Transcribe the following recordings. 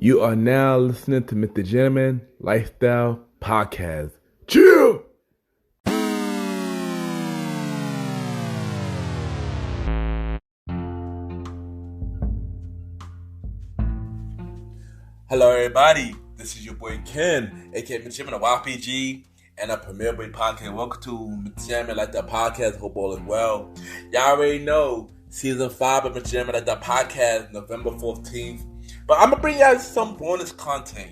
You are now listening to MrGentleman Lifestyle Podcast. Chill! Hello, everybody. This is your boy Ken, aka MrGentleman of YPG and a Premier Boy Podcast. Welcome to MrGentleman Lifestyle Podcast. Hope all is well. Y'all already know Season 5 of MrGentleman Lifestyle Podcast, November 14th. But I'm gonna bring y'all some bonus content,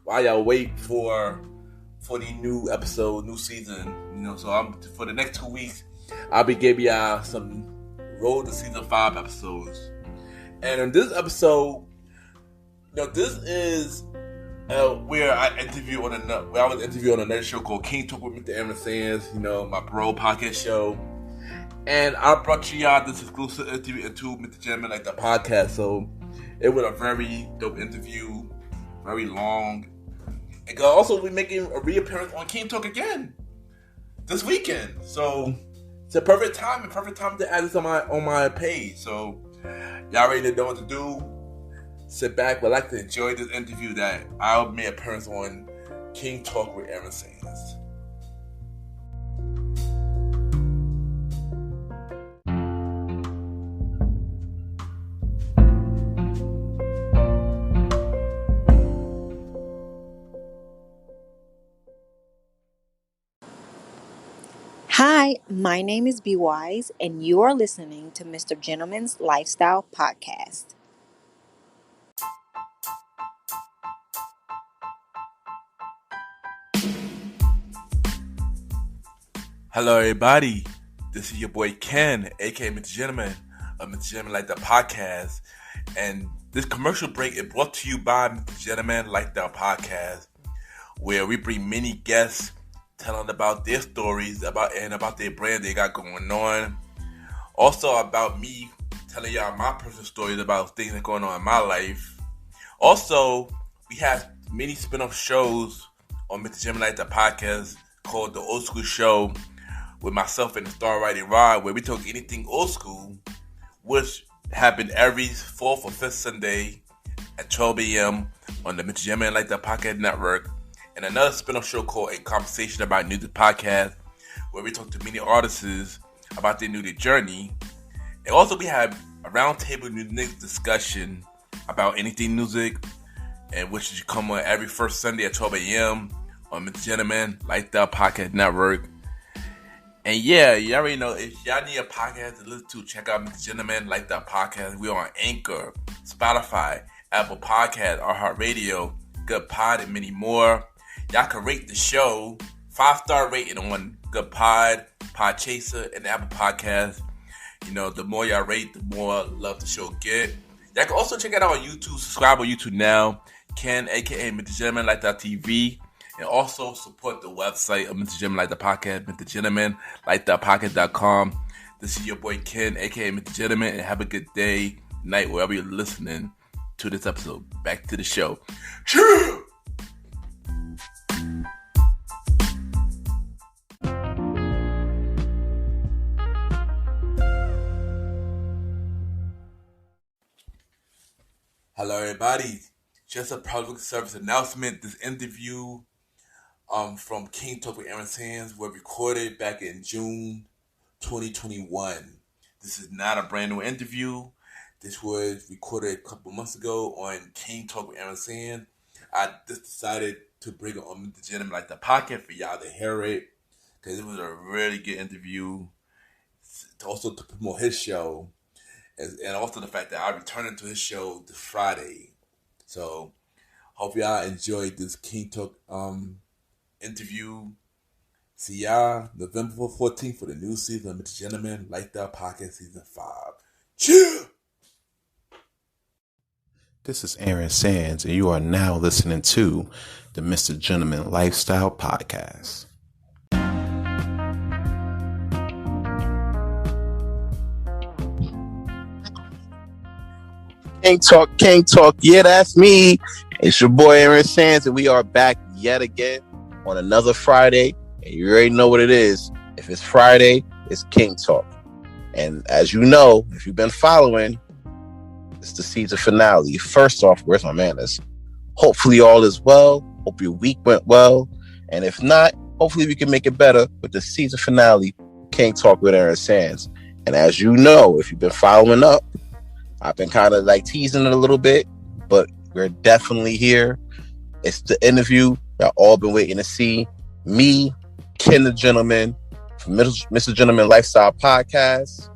while y'all wait for the new episode, new season. So for the next 2 weeks, I'll be giving y'all some Road to Season 5 episodes. And in this episode, this is where I was interviewed on another show called King Talk with Mr. Aaron Sands, my bro podcast show. And I brought y'all this exclusive interview into MrGentleman like the podcast. So it was a very dope interview, very long. And also we're making a reappearance on King Talk again this weekend. So it's a perfect time to add this on my page. So y'all already know what to do. Sit back, relax, and enjoy this interview that I'll make appearance on King Talk with Aaron Sands. Hi, my name is B Wise, and you are listening to MrGentleman's Lifestyle Podcast. Hello, everybody. This is your boy Ken, aka MrGentleman of MrGentleman Like the Podcast, and this commercial break is brought to you by MrGentleman Like the Podcast, where we bring many guests telling about their stories about their brand they got going on. Also about me telling y'all my personal stories about things that are going on in my life. Also, we have many spin-off shows on MrGentleman Like the Podcast called The Old School Show with myself and the Star Writing Rod, where we talk anything old school, which happen every 4th or 5th Sunday at 12 a.m. on the MrGentleman Like the Podcast Network. And another spin-off show called A Conversation About Music Podcast, where we talk to many artists about their music journey. And also we have a roundtable music discussion about anything music, and which should come on every first Sunday at 12 a.m. on MrGentleman Like the Podcast Network. And yeah, you already know, if y'all need a podcast to listen to, check out MrGentleman Like the Podcast. We're on Anchor, Spotify, Apple Podcasts, iHeartRadio, Good Pod, and many more. Y'all can rate the show 5-star rating on Good Pod, Podchaser, and Apple Podcasts. The more y'all rate, the more love the show get. Y'all can also check it out on YouTube. Subscribe on YouTube now. Ken, aka MrGentleman Like the TV. And also support the website of MrGentleman Like the Podcast, MrGentleman Like the Podcast.com. This is your boy Ken, aka MrGentleman, and have a good day, night, wherever you're listening to this episode. Back to the show. Chill! Hello, everybody. Just a public service announcement. This interview from King Talk with Aaron Sands was recorded back in June 2021. This is not a brand new interview. This was recorded a couple months ago on King Talk with Aaron Sands. I just decided to bring it on MrGentleman Like the Podcast for y'all to hear it, because it was a really good interview. Also to promote his show. And also the fact that I returned to his show this Friday. So, hope y'all enjoyed this King Talk interview. See y'all November 14th for the new season of MrGentleman Lifestyle Podcast Season 5. Chill! This is Aaron Sands, and you are now listening to the MrGentleman Lifestyle Podcast. King Talk. Yeah, that's me. It's your boy Aaron Sands, and we are back yet again on another Friday. And you already know what it is. If it's Friday, it's King Talk. And as you know, if you've been following, It's the season finale. First off, where's my manners? Hopefully all is well. Hope your week went well. And if not, hopefully we can make it better with the season finale, King Talk with Aaron Sands. And as you know, if you've been following up, I've been kind of like teasing it a little bit, but we're definitely here. It's the interview y'all all been waiting to see. Me, Ken the Gentleman, from MrGentleman Lifestyle Podcast.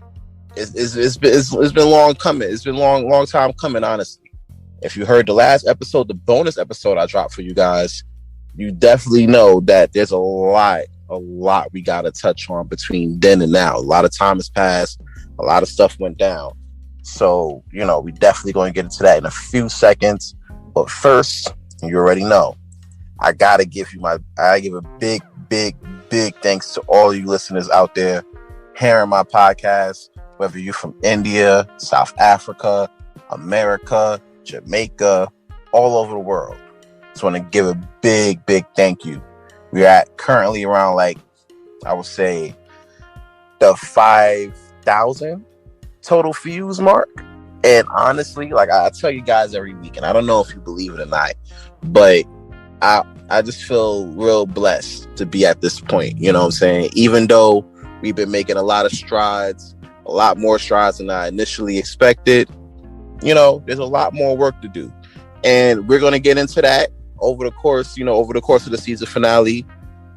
It's been long coming. It's been long time coming, honestly. If you heard the last episode, the bonus episode I dropped for you guys, you definitely know that there's a lot we got to touch on between then and now. A lot of time has passed. A lot of stuff went down. So, we definitely going to get into that in a few seconds. But first, you already know, I got to give a big thanks to all you listeners out there hearing my podcast, whether you're from India, South Africa, America, Jamaica, all over the world. Just want to give a big thank you. We're at currently around, I would say, the 5,000 total views mark. And honestly, I tell you guys every week, and I don't know if you believe it or not, but I just feel real blessed to be at this point. You know what I'm saying? Even though we've been making a lot of strides, a lot more strides than I initially expected, there's a lot more work to do. And we're going to get into that over the course of the season finale.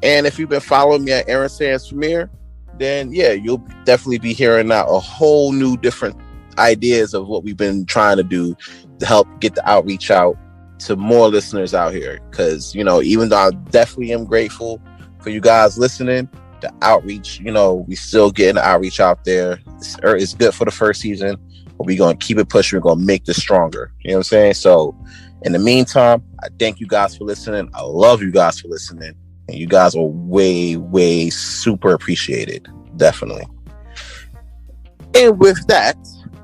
And if you've been following me at Aaron Sands Premiere, then yeah, you'll definitely be hearing out a whole new different ideas of what we've been trying to do to help get the outreach out to more listeners out here. Because, even though I definitely am grateful for you guys listening, the outreach, we still getting the outreach out there. It's good for the first season, but we're going to keep it pushing. We're going to make this stronger. You know what I'm saying? So in the meantime, I thank you guys for listening. I love you guys for listening. And you guys are way super appreciated. Definitely. And with that,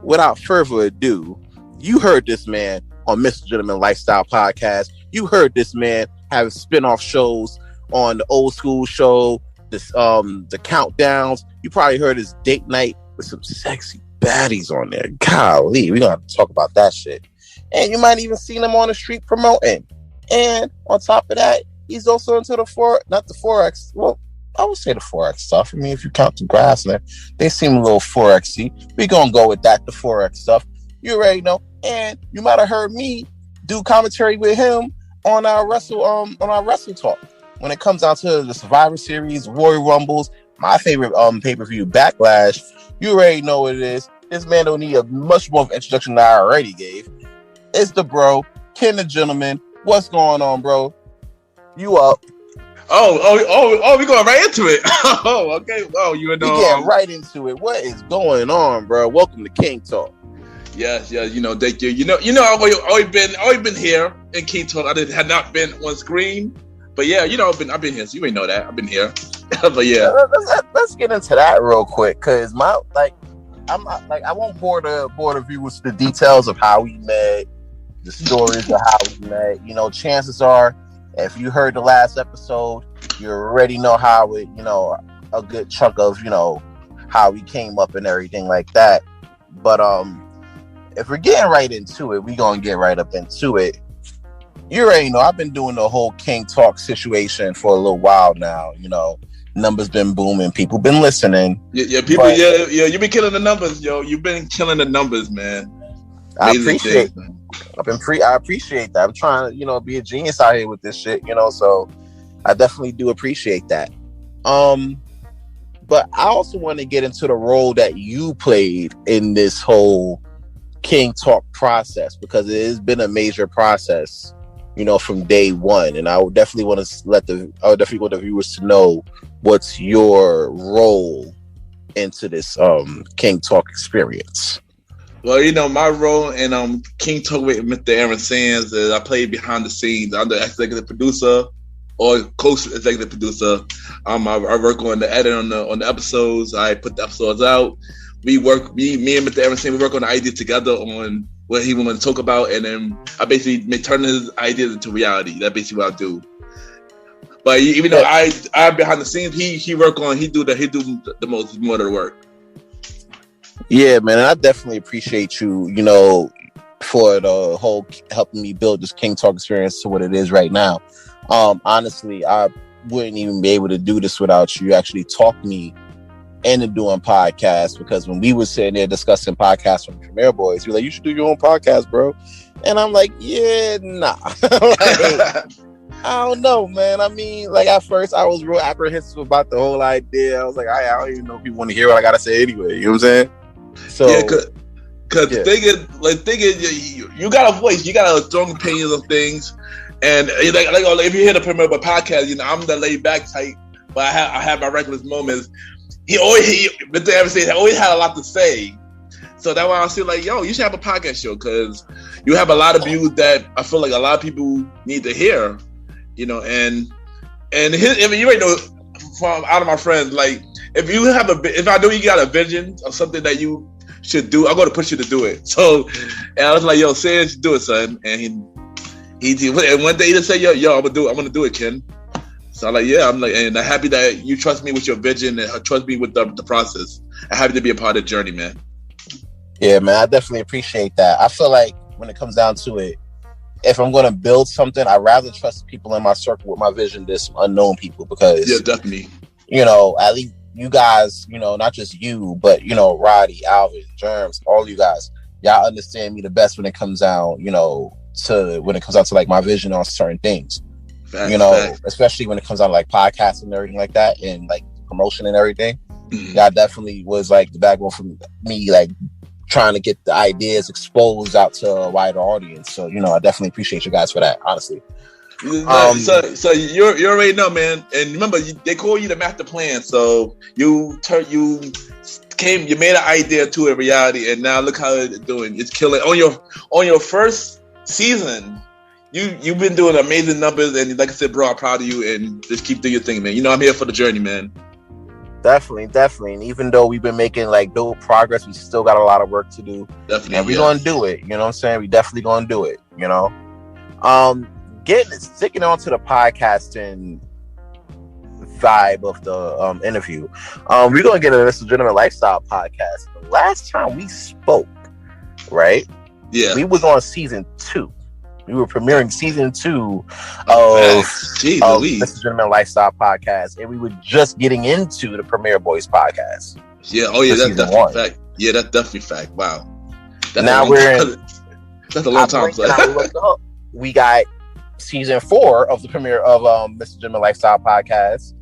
without further ado, you heard this man on MrGentleman Lifestyle Podcast. You heard this man have spin-off shows on the Old School Show, the Countdowns. You probably heard his date night with some sexy baddies on there. Golly, we're going to have to talk about that shit. And you might even see him on the street promoting. And on top of that, he's also into the Forex. Well, I would say the Forex stuff. I mean, if you count the grass in there, they seem a little Forexy. We're going to go with that, the Forex stuff. You already know. And you might have heard me do commentary with him on our Wrestle Talk. When it comes down to the Survivor Series, Royal Rumbles, my favorite pay-per-view, Backlash, you already know what it is. This man don't need a much more of an introduction than I already gave. It's the bro, Ken the Gentleman. What's going on, bro? You up? Oh, we going right into it. Oh, okay. Oh, you know. We getting right into it. What is going on, bro? Welcome to King Talk. Yes, thank you. I've always been here in King Talk. I had not been on screen, but yeah, I've been here. So you ain't know that I've been here. But yeah, let's get into that real quick, cause I won't bore the viewers with the details of how we met, the stories of how we met. Chances are, if you heard the last episode, you already know how it, a good chunk of, how we came up and everything like that. But if we're getting right into it, we're going to get right up into it. You already know, I've been doing the whole King Talk situation for a little while now. Numbers been booming. People been listening. Yeah, people, but, you've been killing the numbers, yo. You've been killing the numbers, man. I appreciate that. I'm trying to, be a genius out here with this shit, so I definitely do appreciate that. But I also want to get into the role that you played in this whole King Talk process, because it has been a major process, from day one. And I would definitely want the viewers to know what's your role into this King Talk experience. Well, my role in King Talk with Mr. Aaron Sands is I played behind the scenes. I'm the executive producer or co-executive producer. I work on the edit on the episodes. I put the episodes out. Me and Mr. Aaron Sands, we work on the idea together on what he wanted to talk about, and then I basically turn his ideas into reality. That's basically what I do. But even though I'm behind the scenes, he do the more of the work. Yeah, man, I definitely appreciate you, for the whole helping me build this King Talk experience to what it is right now. Honestly, I wouldn't even be able to do this without you. You actually talked me into doing podcasts, because when we were sitting there discussing podcasts from Premier Boys, you're like, you should do your own podcast, bro. And I'm like, yeah, nah. Like, I don't know, man. I mean, like, at first I was real apprehensive about the whole idea. I was like, I don't even know if people want to hear what I gotta say anyway. You know what I'm saying? So yeah, because the thing is, you got a voice, you got a strong opinion of things, and like if you hear the Premier Boy podcast, you know, I'm the laid back type, but I have my reckless moments. He always had a lot to say. So that's why I feel like, yo, you should have a podcast show, because you have a lot of views that I feel like a lot of people need to hear, you know. And I mean, you already know from out of my friends, like, if I know you got a vision of something that you should do, I'm going to push you to do it. So, and I was like, yo, say it, do it, son. And and one day he just said, yo, I'm gonna do it, Ken. So I'm like, yeah, and I'm happy that you trust me with your vision and trust me with the process. I'm happy to be a part of the journey, man. Yeah, man, I definitely appreciate that. I feel like when it comes down to it, if I'm going to build something, I'd rather trust people in my circle with my vision than some unknown people, because, yeah, definitely, you know, at least you guys, you know, not just you, but, you know, Roddy, Alvin, Germs, all you guys, y'all understand me the best when it comes down, you know, to like my vision on certain things. Fact, you know, especially when it comes down to like podcasting and everything like that, and like promotion and everything. Mm-hmm. That definitely was like the backbone for me, like trying to get the ideas exposed out to a wider audience. So, you know, I definitely appreciate you guys for that, honestly. So you already know, man. And remember, they call you the master plan. So you made an idea to a reality, and now look how it's doing. It's killing on your first season. You've been doing amazing numbers, and like I said, bro, I'm proud of you, and just keep doing your thing, man. You know I'm here for the journey, man. Definitely. And even though we've been making like dope progress, we still got a lot of work to do. Definitely. And we're gonna do it. You know what I'm saying? We definitely gonna do it, you know. Sticking on to the podcasting vibe of the interview. We're gonna get a MrGentleman Lifestyle podcast. The last time we spoke, right? Yeah. We was on season 2. We were premiering season 2 of MrGentleman Lifestyle podcast, and we were just getting into the Premier Boys podcast. Yeah, that's definitely fact. Yeah, that's definitely fact. Wow. That's a long time. We got season 4 of the premiere of MrGentleman Lifestyle podcast.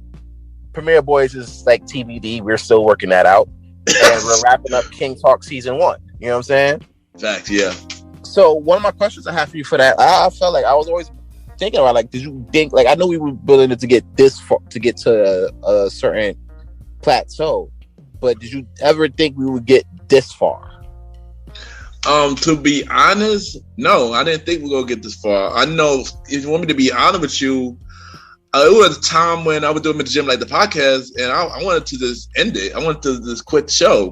Premier Boys is like TBD. We're still working that out, and we're wrapping up King Talk season 1. You know what I'm saying? Fact. Yeah. So one of my questions I have for you for that, I felt like I was always thinking about, like, did you think, like, I know we were building it to get this far, to get to a certain plateau, but did you ever think we would get this far? To be honest, no, I didn't think we were gonna get this far. I know, if you want me to be honest with you, it was a time when I was doing MrGentleman like the podcast, and I wanted to just end it. I wanted to just quit the show.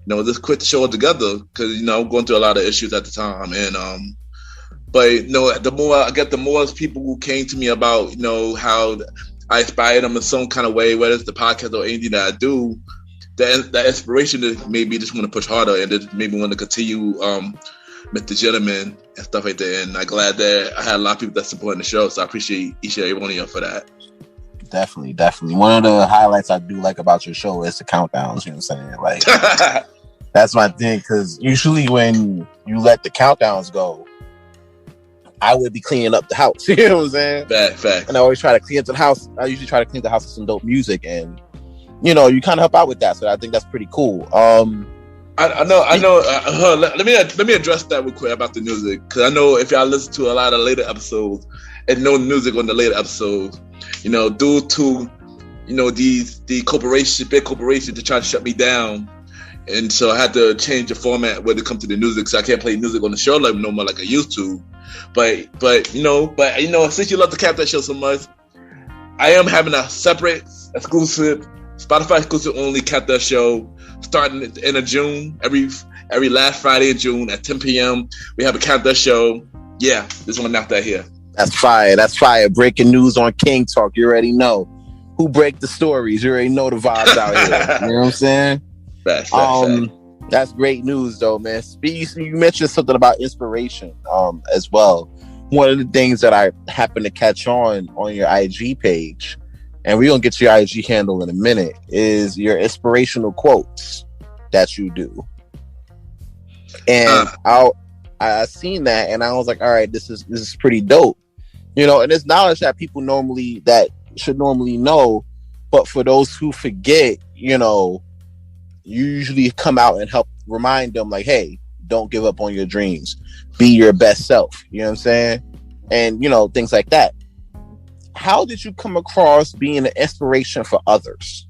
Just quit the show altogether, because, you know, I'm going through a lot of issues at the time. And, but, you know, the more I get, the more people who came to me about, you know, how I inspired them in some kind of way, whether it's the podcast or anything that I do, that inspiration made me just want to push harder, and it made me want to continue MrGentleman and stuff like that. And I'm glad that I had a lot of people that supporting the show. So I appreciate each and every one of you for that. Definitely. One of the highlights I do like about your show is the countdowns. You know what I'm saying? Like, that's my thing, because usually when you let the countdowns go, I would be cleaning up the house. You know what I'm saying? Fact. And I always try to clean up the house. I usually try to clean the house with some dope music, and, you know, you kind of help out with that. So I think that's pretty cool. I know. Let me address that real quick about the music, because I know if y'all listen to a lot of later episodes and know music on the later episodes, you know, due to, you know, the big corporations to try to shut me down, and so I had to change the format when it comes to the music. So I can't play music on the show like no more like I used to. But you know, since you love the Captain Show so much, I am having a separate, exclusive, Spotify exclusive only Captain Show starting at the end of June. Every last Friday in June at 10 p.m. we have a Captain Show. Yeah, just want to knock that here. That's fire. Breaking news on King Talk. You already know who break the stories. You already know the vibes out here. You know what I'm saying? Fact. That's great news, though, man. You mentioned something about inspiration, as well. One of the things that I happened to catch on your IG page, and we're gonna get to your IG handle in a minute, is your inspirational quotes that you do. And I seen that, and I was like, all right, this is pretty dope, And it's knowledge that people should normally know, but for those who forget, you usually come out and help remind them, like, hey, don't give up on your dreams, be your best self. You know what I'm saying? And things like that. How did you come across being an inspiration for others?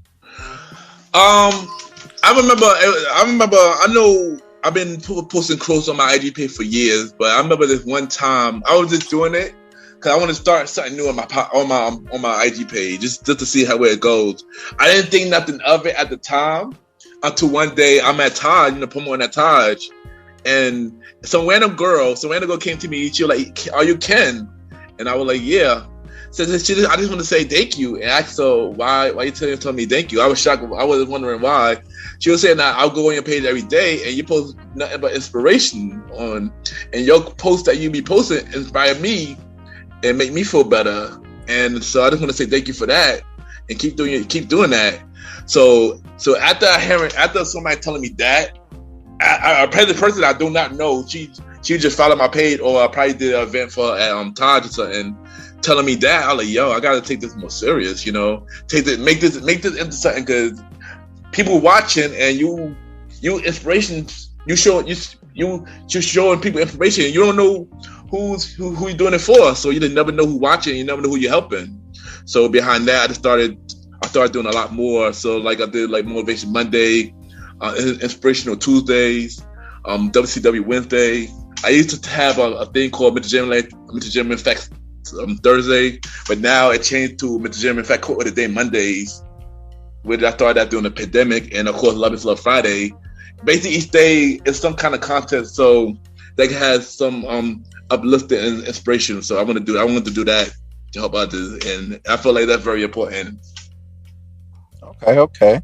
I remember. I know I've been posting quotes on my IG page for years, but I remember this one time I was just doing it because I want to start something new on my IG page, just to see where it goes. I didn't think nothing of it at the time until one day I'm at Taj, promoting at Taj, and some random girl came to me. She was like, "Are you Ken?" And I was like, "Yeah." So I just want to say thank you, and asked her why you telling me thank you. I was shocked. I was wondering why. She was saying that I'll go on your page every day, and you post nothing but inspiration and your posts that you be posting inspire me and make me feel better. And so I just want to say thank you for that, and keep doing that. So after somebody telling me that, a person I do not know, she just followed my page, or I probably did an event for Taj or something, telling me that. I was like, yo, I gotta take this more serious, make this into something, because people watching, and you inspiration, you showing people information, and you don't know who you're doing it for, so you never know who watching, you never know who you're helping. So behind that, I started doing a lot more. So like I did like Motivation Monday, Inspirational Tuesdays, WCW Wednesday. I used to have a thing called MrGentleman Facts Thursday, but now it changed to MrGentleman Fact Quote of the Day Mondays, which I started out during the pandemic, and of course Love is Love Friday. Basically each day is some kind of content, so that has some uplifting and inspiration. So I want to do that to help others, and I feel like that's very important. Okay.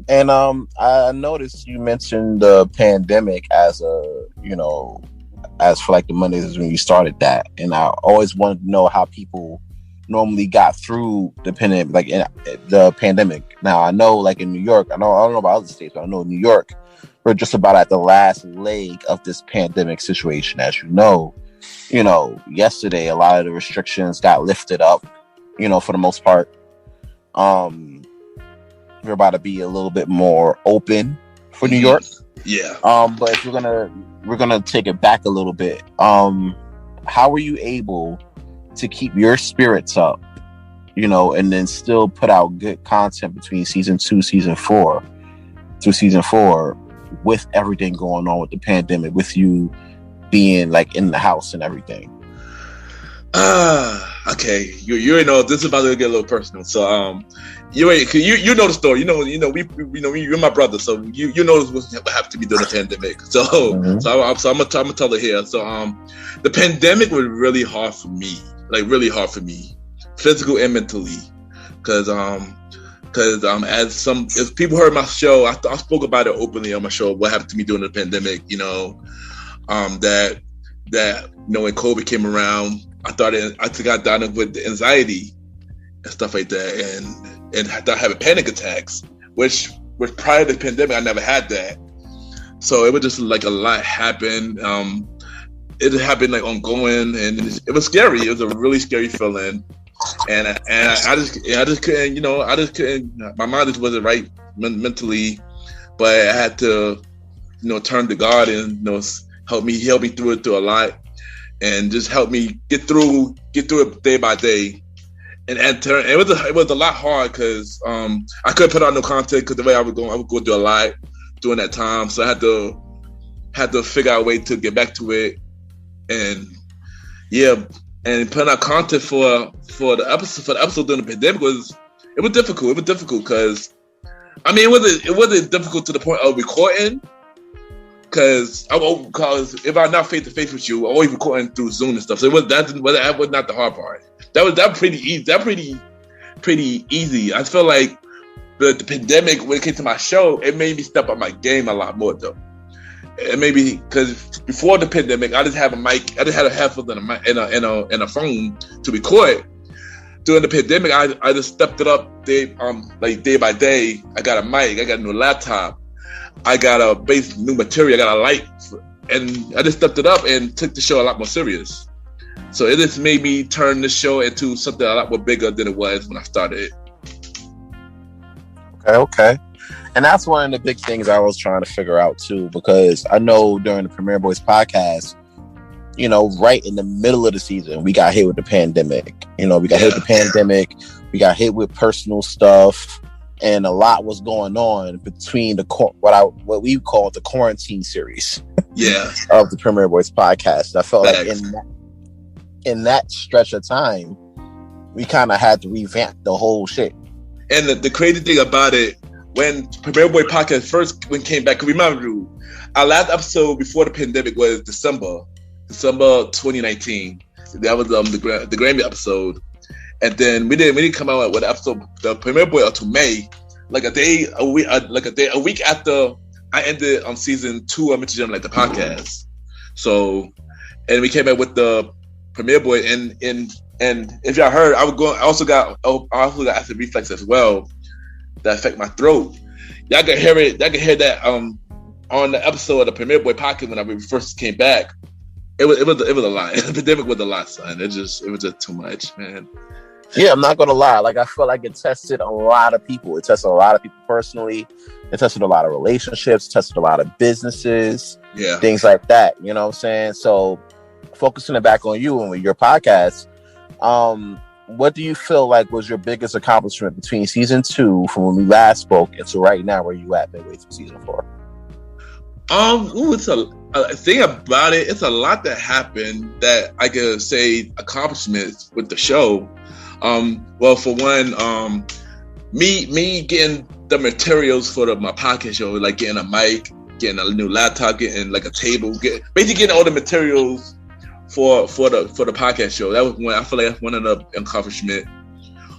And I noticed you mentioned the pandemic as for like the Mondays when you started that, and I always wanted to know how people normally got through the pandemic. Now I know, like in New York, I don't know about other states, but I know in New York, we're just about at the last leg of this pandemic situation. As yesterday a lot of the restrictions got lifted up, for the most part. We're about to be a little bit more open for New York. Yeah. But if we're gonna take it back a little bit. How were you able to keep your spirits up, and then still put out good content between season 2, season 4 through season 4, with everything going on with the pandemic, with you being like in the house and everything? Okay. You know this is about to get a little personal. So you know the story. You're my brother, so you know what happened to me during the pandemic. So so I'm gonna tell it here. So the pandemic was really hard for me, physical and mentally, because if people heard my show, I spoke about it openly on my show. What happened to me during the pandemic? That when COVID came around, I got diagnosed with anxiety and stuff like that, and I started having panic attacks, which prior to the pandemic I never had that. So it was just like a lot happened. It happened like ongoing, and it was scary. It was a really scary feeling, and I just couldn't. My mind just wasn't right mentally, but I had to turn to God and help me through a lot, and just help me get through it day by day. And it was a lot hard because I couldn't put out no content because the way I would go through a lot during that time. So I had to figure out a way to get back to it, and putting out content for the episode during the pandemic was difficult. It was difficult because it wasn't difficult to the point of recording. Because if I'm not face to face with you, I'm always recording through Zoom and stuff. So that was not the hard part. That was pretty easy. Pretty easy. I feel like But the pandemic, when it came to my show, it made me step up my game a lot more though. And maybe because before the pandemic, I just have a mic. I just had a headphones and a phone to record. During the pandemic, I just stepped it up day by day. I got a mic. I got a new laptop. I got a new material. I got a light, and I just stepped it up and took the show a lot more serious. So it just made me turn the show into something a lot more bigger than it was when I started. Okay. And that's one of the big things I was trying to figure out too, because I know during the Premier Boys podcast, you know, right in the middle of the season, we got hit with the pandemic. You know, we got hit with the pandemic. We got hit with personal stuff, and a lot was going on between what we call the quarantine series. Yeah, of the Premier Boys podcast. I felt like in that stretch of time, we kind of had to revamp the whole shit. And the crazy thing about it, when Premier Boy podcast first came back, remember, our last episode before the pandemic was December 2019. That was the Grammy episode, and then we didn't come out with an episode, the Premier Boy, until May, a week after I ended on season 2 of MrGentleman, like the podcast. So, and we came out with the Premier Boy, and if y'all heard, I also got acid reflux as well that affect my throat. Y'all can hear it. Y'all can hear that on the episode of the Premier Boy podcast when I first came back. It was a lot. The pandemic was a lot, son. It was just too much, man. Yeah, I'm not gonna lie. Like, I feel like it tested a lot of people. It tested a lot of people personally. It tested a lot of relationships. Tested a lot of businesses. Yeah, things like that. You know what I'm saying? So, focusing it back on you and with your podcast, what do you feel like was your biggest accomplishment between season 2 from when we last spoke until right now, where you at midway through season 4? It's a thing about it. It's a lot that happened that I could say accomplishments with the show. Well, for one, me getting the materials for my podcast show, like getting a mic, getting a new laptop, getting like a table, basically getting all the materials for the podcast show. That was one. I feel like that's one of the accomplishments.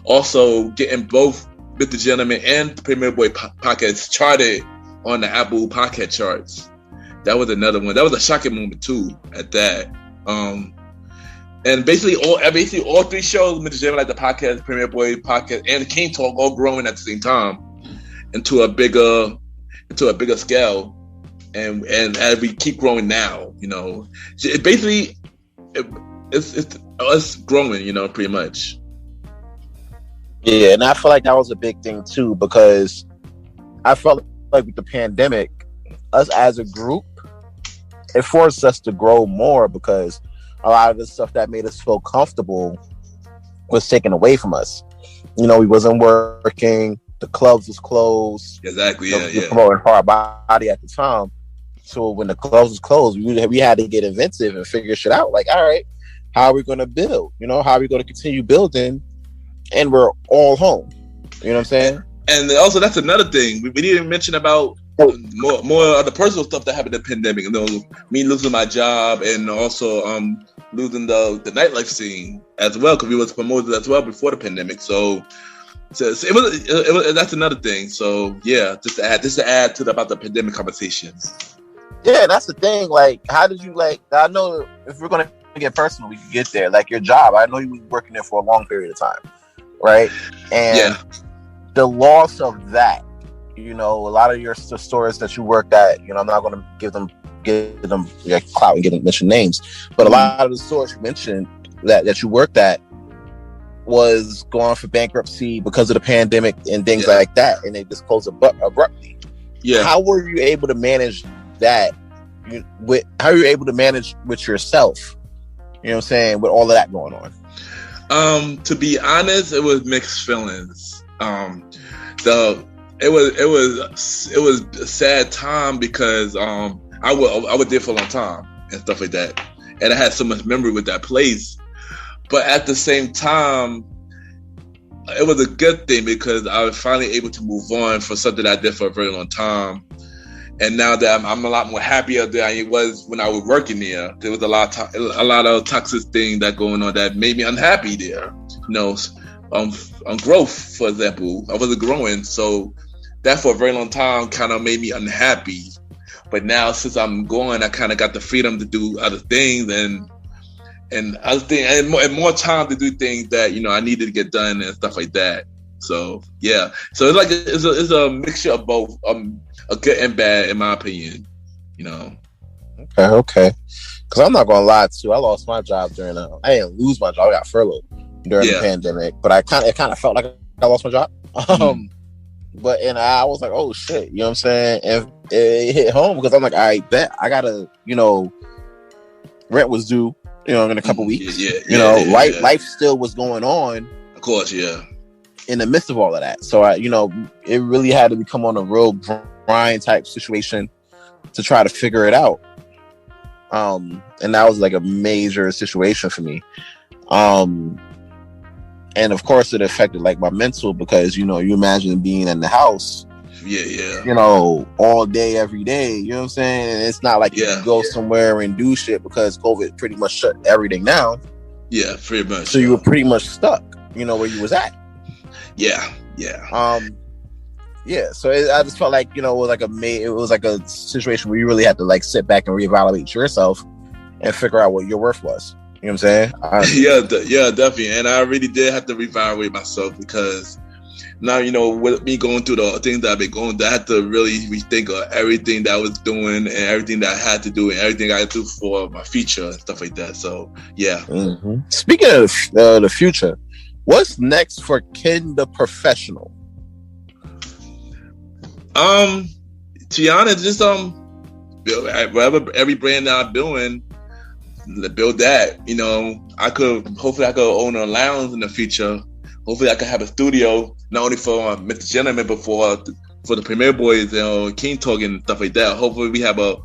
Also, getting both MrGentleman and the Premier Boy podcast charted on the Apple podcast charts. That was another one. That was a shocking moment too. At that, and basically all 3 shows, MrGentleman, like the podcast, Premier Boy podcast, and King Talk, all growing at the same time into a bigger scale, and as we keep growing now, you know, it basically it's us growing, you know, pretty much. Yeah, and I feel like that was a big thing too, because I felt like with the pandemic, us as a group, it forced us to grow more, because a lot of the stuff that made us feel comfortable was taken away from us. You know, we wasn't working, the clubs was closed. Exactly, yeah. Promoting Hard Body at the time. So when the clubs was closed, we had to get inventive and figure shit out. Like, all right, how are we going to build? You know, how are we going to continue building? And we're all home. You know what I'm saying? And also, that's another thing we didn't mention about more of the personal stuff that happened in the pandemic. You know, me losing my job, and also losing the nightlife scene as well, because we was promoted as well before the pandemic. So it was that's another thing. So yeah, just to add to about the pandemic conversations. Yeah, that's the thing. Like, how did you, like, I know if we're going to get personal, we can get there. Like, your job, I know you were working there for a long period of time, right? And the loss of that, you know, a lot of your stores that you worked at, you know, I'm not going to give them clout and give them mention names, but a lot of the stores you mentioned that you worked at was going for bankruptcy because of the pandemic and things like that, and they just closed abruptly. Yeah. How were you able to manage that? How are you able to manage with yourself? You know what I'm saying? With all of that going on. To be honest, it was mixed feelings. It was a sad time, because I was there for a long time and stuff like that, and I had so much memory with that place. But at the same time, it was a good thing, because I was finally able to move on for something I did for a very long time. And now that I'm a lot more happier than I was when I was working there. There was a lot of toxic things that going on that made me unhappy there. You know, growth. For example, I wasn't growing, so that for a very long time kind of made me unhappy. But now since I'm going, I kind of got the freedom to do other things and other things and more time to do things that I needed to get done and stuff like that. So yeah, so it's like it's a mixture of both, a good and bad in my opinion. Okay. Because I'm not gonna lie to you, I lost my job during I didn't lose my job, I got furloughed during the pandemic, but it kind of felt like I lost my job. But I was like, oh shit, you know what I'm saying? And it hit home because I'm like, I bet I gotta, rent was due, in a couple weeks. Life still was going on. Of course, yeah. In the midst of all of that, so it really had to become on a real grind type situation to try to figure it out. And that was like a major situation for me. And of course it affected like my mental because, you imagine being in the house, all day, every day, you know what I'm saying? And it's not like you can go somewhere and do shit because COVID pretty much shut everything down. Yeah, pretty much. So you were pretty much stuck, where you was at. Yeah. So I just felt like, it was like a situation where you really had to like sit back and reevaluate yourself and figure out what your worth was. You know what I'm saying? Yeah, definitely. And I really did have to reevaluate myself because now, with me going through the things that I've been going through, I had to really rethink of everything that I was doing and everything that I had to do and everything I had to do for my future and stuff like that. So, yeah. Mm-hmm. Speaking of the future, what's next for Ken the Professional? To be honest, just whatever every brand that I'm doing, build that. Hopefully I could own a lounge in the future. Hopefully I could have a studio not only for Mr. Gentleman but for the Premier Boys and King Talk and stuff like that. Hopefully we have a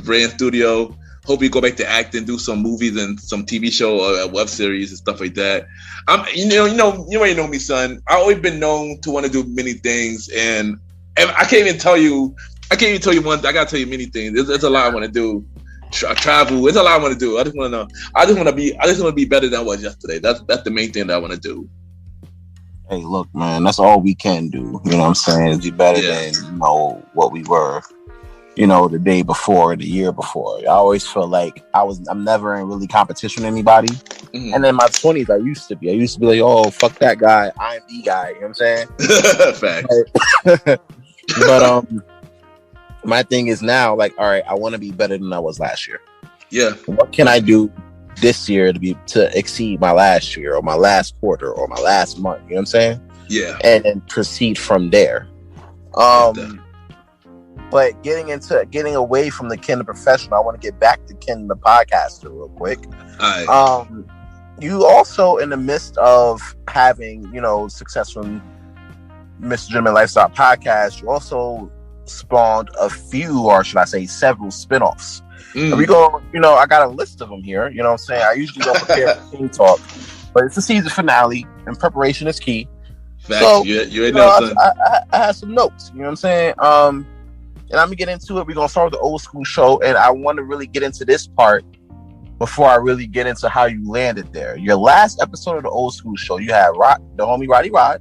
brand studio. Hope we go back to acting, do some movies and some TV show or a web series and stuff like that. You already know me, son. I've always been known to want to do many things, and I can't even tell you one. I gotta tell you many things. There's a lot I want to do. Travel. There's a lot I want to do. I just want to be better than I was yesterday. That's the main thing that I want to do. Hey, look, man. That's all we can do. You know what I'm saying? Is be better than what we were. The day before, the year before. I always feel like I'm never in really competition with anybody. Mm-hmm. And in my 20s, I used to be like, oh, fuck that guy. I'm the guy. You know what I'm saying? Facts. But my thing is now, like, all right, I want to be better than I was last year. Yeah. What can I do this year to exceed my last year or my last quarter or my last month? You know what I'm saying? Yeah. And then proceed from there. But getting away from the Ken the Professional, I want to get back to Ken the Podcaster real quick. All right. You also, in the midst of having, successful Mr. Gentleman Lifestyle Podcast, you also spawned a few, or should I say several spinoffs. We go, I got a list of them here. You know what I'm saying? I usually don't prepare for King Talk, but it's the season finale and preparation is key. Facts. So, I had some notes. You know what I'm saying? And I'm gonna get into it. We're gonna start with the old school show, and I want to really get into this part before I really get into how you landed there. Your last episode of the old school show, you had the homie Roddy Rod.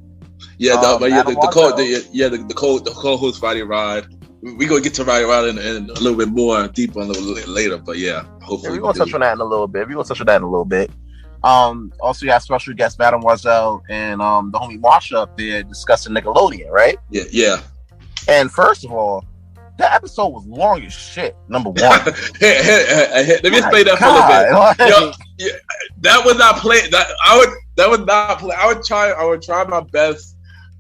Yeah, the co-host Roddy Rod. We're gonna get to Roddy Rod in a little bit more deeper a little later, but yeah, hopefully we're gonna touch on that in a little bit. Also, you have special guest Mademoiselle and the homie Marsha up there discussing Nickelodeon, right? Yeah. And first of all, that episode was long as shit. Number one. Let me explain that for a little bit. That was not planned. That was not planned. I would try my best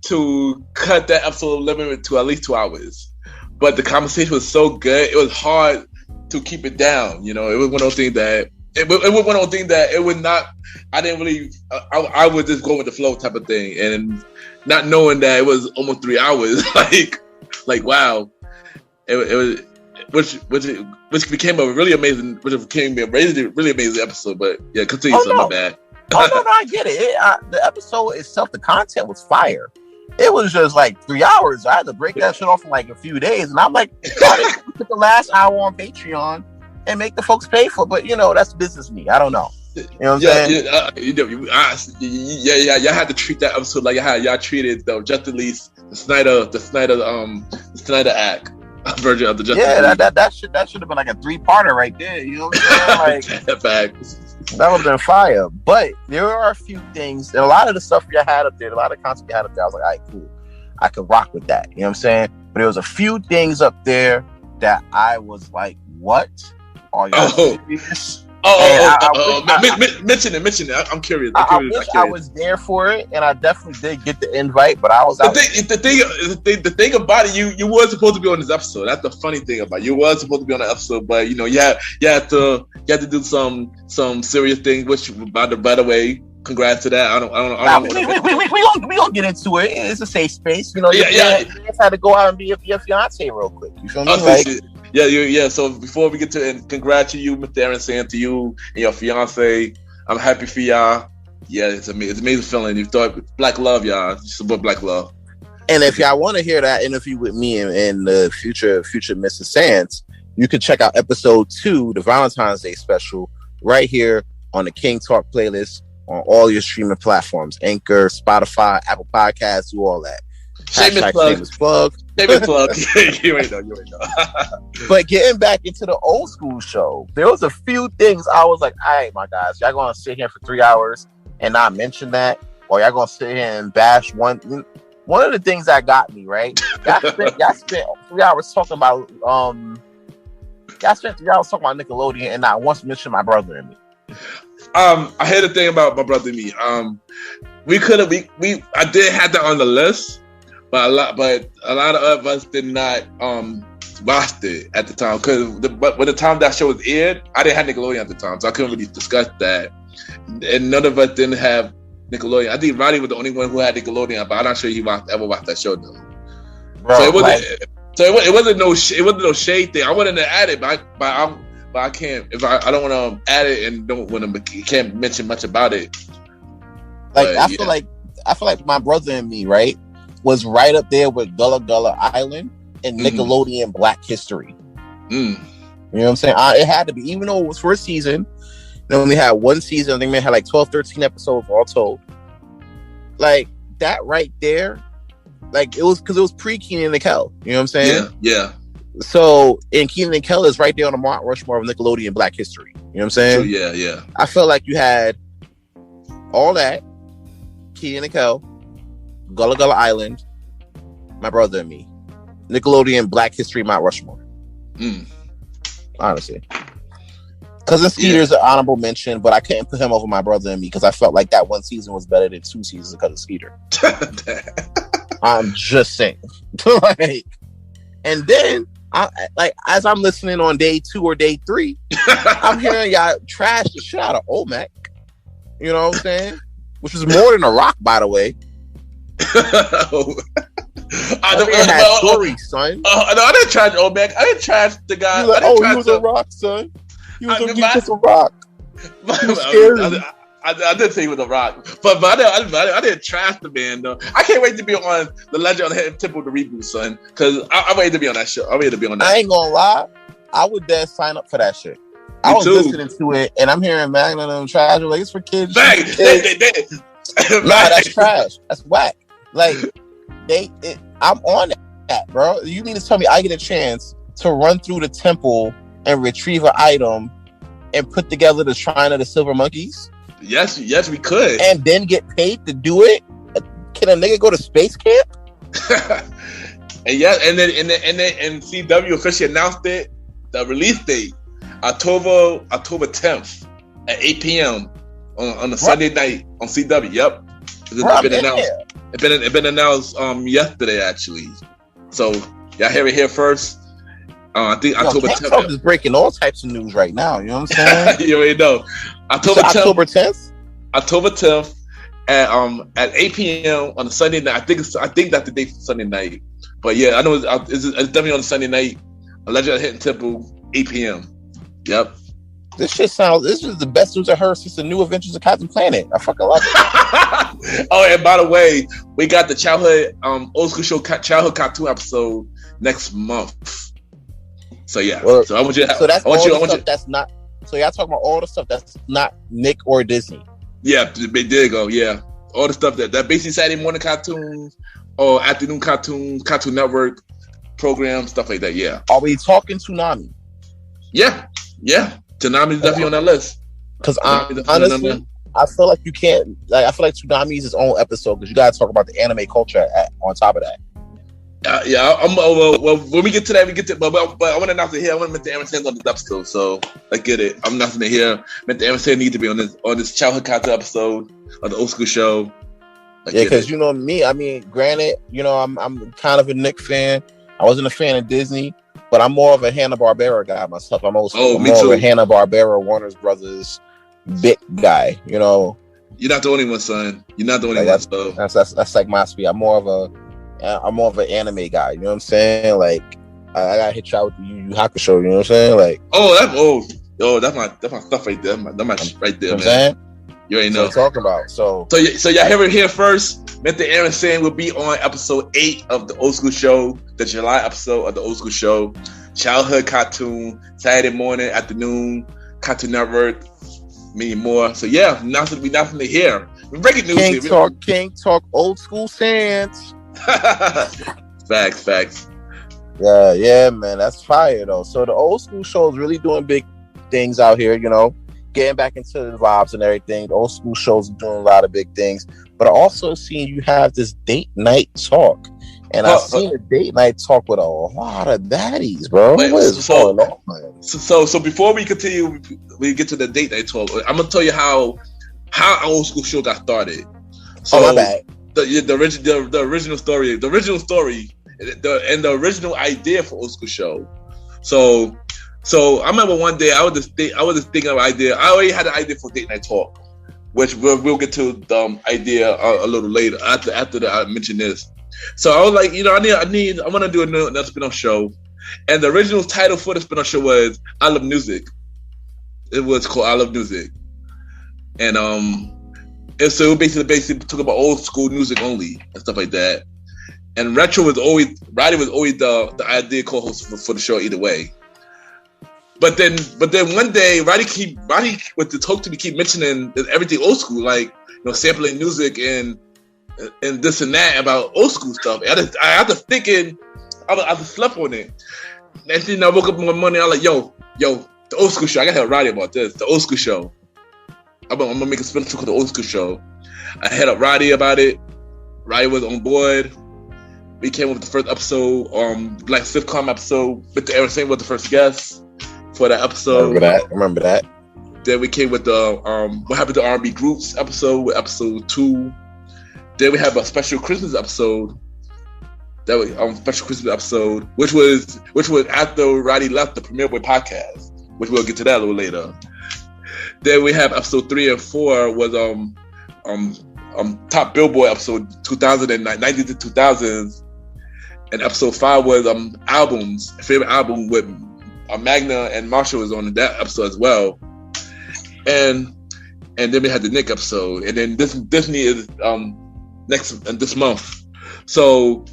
to cut that episode limit to at least 2 hours. But the conversation was so good, it was hard to keep it down. It was one of those things that it would not. I didn't really. I would just go with the flow type of thing, and not knowing that it was almost 3 hours. Like wow. It was, which became a really amazing episode. But yeah, continue. My bad. No, I get it. The episode itself, the content was fire. It was just like 3 hours. I had to break that shit off in like a few days, and I'm like, put the last hour on Patreon and make the folks pay for it. But that's business me. I don't know. You know what I'm saying? Y'all had to treat that episode like y'all treated the Justice League, the Snyder Act version of the Justice League. Yeah, that should have been like a 3-parter right there. You know what I'm saying? Like, that would have been fire. But there are a few things, and a lot of the stuff you had up there, a lot of content you had up there, I was like, all right, cool, I could rock with that. You know what I'm saying? But there was a few things up there that I was like, what? Are you serious? Mention it. I'm curious. I wish I was there for it, and I definitely did get the invite, but I was out. The thing about it, you were supposed to be on this episode. That's the funny thing about it. You were supposed to be on the episode, but you had to do some serious things. Which, by the way, congrats to that. We gonna get into it. It's a safe space, you know. You just had to go out and be your fiance real quick. You feel me? Yeah. So before we get to it, congrats to you, Mr. Aaron, saying to you and your fiance. I'm happy for y'all. Yeah, it's amazing feeling. You thought black love, y'all. Support black love. And if y'all want to hear that interview with me and the future Mrs. Sands, you can check out episode 2, the Valentine's Day special, right here on the King Talk playlist on all your streaming platforms: Anchor, Spotify, Apple Podcasts, do all that. Shameless plug. You ain't know. But getting back into the old school show, there was a few things I was like, all right, my guys, y'all gonna sit here for 3 hours and not mention that, or y'all gonna sit here and bash one of the things that got me, right? Y'all spent 3 hours talking about Nickelodeon and not once mentioned my brother and me. I heard the thing about my brother and me. I did have that on the list. But a lot of us did not watch it at the time, because when the time that show was aired, I didn't have Nickelodeon at the time, so I couldn't really discuss that. And none of us didn't have Nickelodeon. I think Roddy was the only one who had Nickelodeon, but I'm not sure he ever watched that show though. Bro, so it wasn't no shade thing. I wanted to add it, but I can't. If I don't want to add it and don't want to, can't mention much about it. Like but, I feel like my brother and me, right, was right up there with Gullah Gullah Island and Nickelodeon Black History. You know what I'm saying? It had to be, even though it was first season, they only had one season. I think they had like 12, 13 episodes all told. Like that right there, like it was because it was pre Kenan and Kel. You know what I'm saying? Yeah. So, and Kenan and Kel is right there on the Mount Rushmore of Nickelodeon Black History. You know what I'm saying? True, yeah. I felt like you had all that, Kenan and Kel, Gullah Gullah Island, My Brother and Me, Nickelodeon Black History, Mount Rushmore. Honestly, Cousin Skeeter's an honorable mention, but I couldn't put him over My Brother and Me because I felt like that one season was better than 2 seasons of Cousin Skeeter. I'm just saying. And then as I'm listening on day 2 or day 3, I'm hearing y'all trash the shit out of Olmec. You know what I'm saying? Which was more than a rock, by the way. I story, son. No, I didn't trash Olmec. I didn't trash the guy. Like, he was a rock, son. He was just a rock. He was scary. I did say he was a rock, but I didn't trash the man though. I can't wait to be on the Legend of the Hidden Temple, the reboot, son, because I'm waiting to be on that show. I'm waiting to be on that. I ain't gonna lie, I would then sign up for that shit. I was listening to it, and I'm hearing Magnum and trash. Like, it's for kids. Nah, that's trash. That's whack. Like, I'm on that, bro. You mean to tell me I get a chance to run through the temple and retrieve an item and put together the Shrine of the Silver Monkeys? Yes, we could. And then get paid to do it? Can a nigga go to space camp? And CW officially announced it, the release date, October 10th at 8 p.m. on a Sunday night on CW. Yep. It's been announced yesterday, actually. So y'all hear it here first. I think October 10th. Talk is breaking all types of news right now. You know what I'm saying? You already know. October 10th. October 10th at 8 p.m. on a Sunday night. I think that's the date for Sunday night. But yeah, I know it's definitely on a Sunday night. A Legend of the Hidden Temple, 8 p.m. Yep. This is the best news I heard since the New Adventures of Captain Planet. I fucking love it. Oh, and by the way, we got the childhood old school show childhood cartoon episode next month. So yeah. Well, so I want you to. So that's all the stuff that's not. So y'all talking about all the stuff that's not Nick or Disney. Yeah, there you go. Yeah, all the stuff that basically Saturday morning cartoons or afternoon cartoons, Cartoon Network programs, stuff like that. Yeah. Are we talking Toonami? Yeah. Toonami is definitely on that list. Because honestly, I feel like you can't. Like, I feel like Toonami is its own episode because you got to talk about the anime culture on top of that. Well, when we get to that, but I want to announce it here. I want to mention Aaron Sands on this episode, so I get it. I'm announcing it here. Aaron Sands need to be on this childhood cartoon episode of the old school show. Yeah, because you know me. I mean, granted, you know I'm kind of a Nick fan. I wasn't a fan of Disney, but I'm more of a Hanna-Barbera guy myself. I'm more of a Hanna-Barbera, Warner Brothers big guy. You know, you're not the only one, son. You're not the only one. So that's like my speed. I'm more of an anime guy. You know what I'm saying? Like I gotta hit you out with the Yu Yu Hakusho. You know what I'm saying? Like that's my stuff right there. That's my shit right there, you know man. What I'm saying? You ain't know what I'm talking about. So y'all hear it here first. Mr. Aaron Sand will be on episode 8 of the Old School Show, the July episode of the Old School Show. Childhood cartoon, Saturday morning, afternoon, Cartoon Network, many more. So yeah, nothing to hear. Breaking news. King talk, old school Sands. Facts. Yeah, man, that's fire though. So the Old School Show is really doing big things out here, you know, getting back into the vibes and everything. The Old School Shows are doing a lot of big things, but I also seen you have this date night talk, and I've seen a date night talk with a lot of baddies, bro. What is going on, man? So before we continue, we get to the date night talk. I'm gonna tell you how Old School Show got started. So, my bad. The original story, and the original idea for Old School Show. So I remember one day I was just thinking of an idea. I already had an idea for date night talk, which we'll get to the idea a little later after I mention this. So I was like, you know, I want to do another spin-off show, and the original title for the spin-off show was I Love Music. It was called I Love Music, and so basically talk about old school music only and stuff like that. And Retro was always the idea co-host for the show either way. But then one day Roddy with the talk to me keep mentioning everything old school, like, you know, sampling music and this and that about old school stuff. I had to thinking, I just slept on it. And then I woke up one morning, I was like, yo, the Old School Show. I gotta tell Roddy about this. The Old School Show. I'm gonna make a spin-off called the Old School Show. I hit up Roddy about it. Roddy was on board. We came up with the first episode, like sitcom episode. Mr. Aaron Saint was the first guest for that episode. Remember that. Then we came with the what happened to R&B groups episode with episode 2. Then we have a special Christmas episode. Which was after Roddy left the Premier Boy podcast, which we'll get to that a little later. Then we have episode 3 and 4 was top Billboard episode 2090 to 2000s, and episode 5 was albums, favorite album with Magna and Marshall was on that episode as well, and then we had the Nick episode, and then Disney is this month. So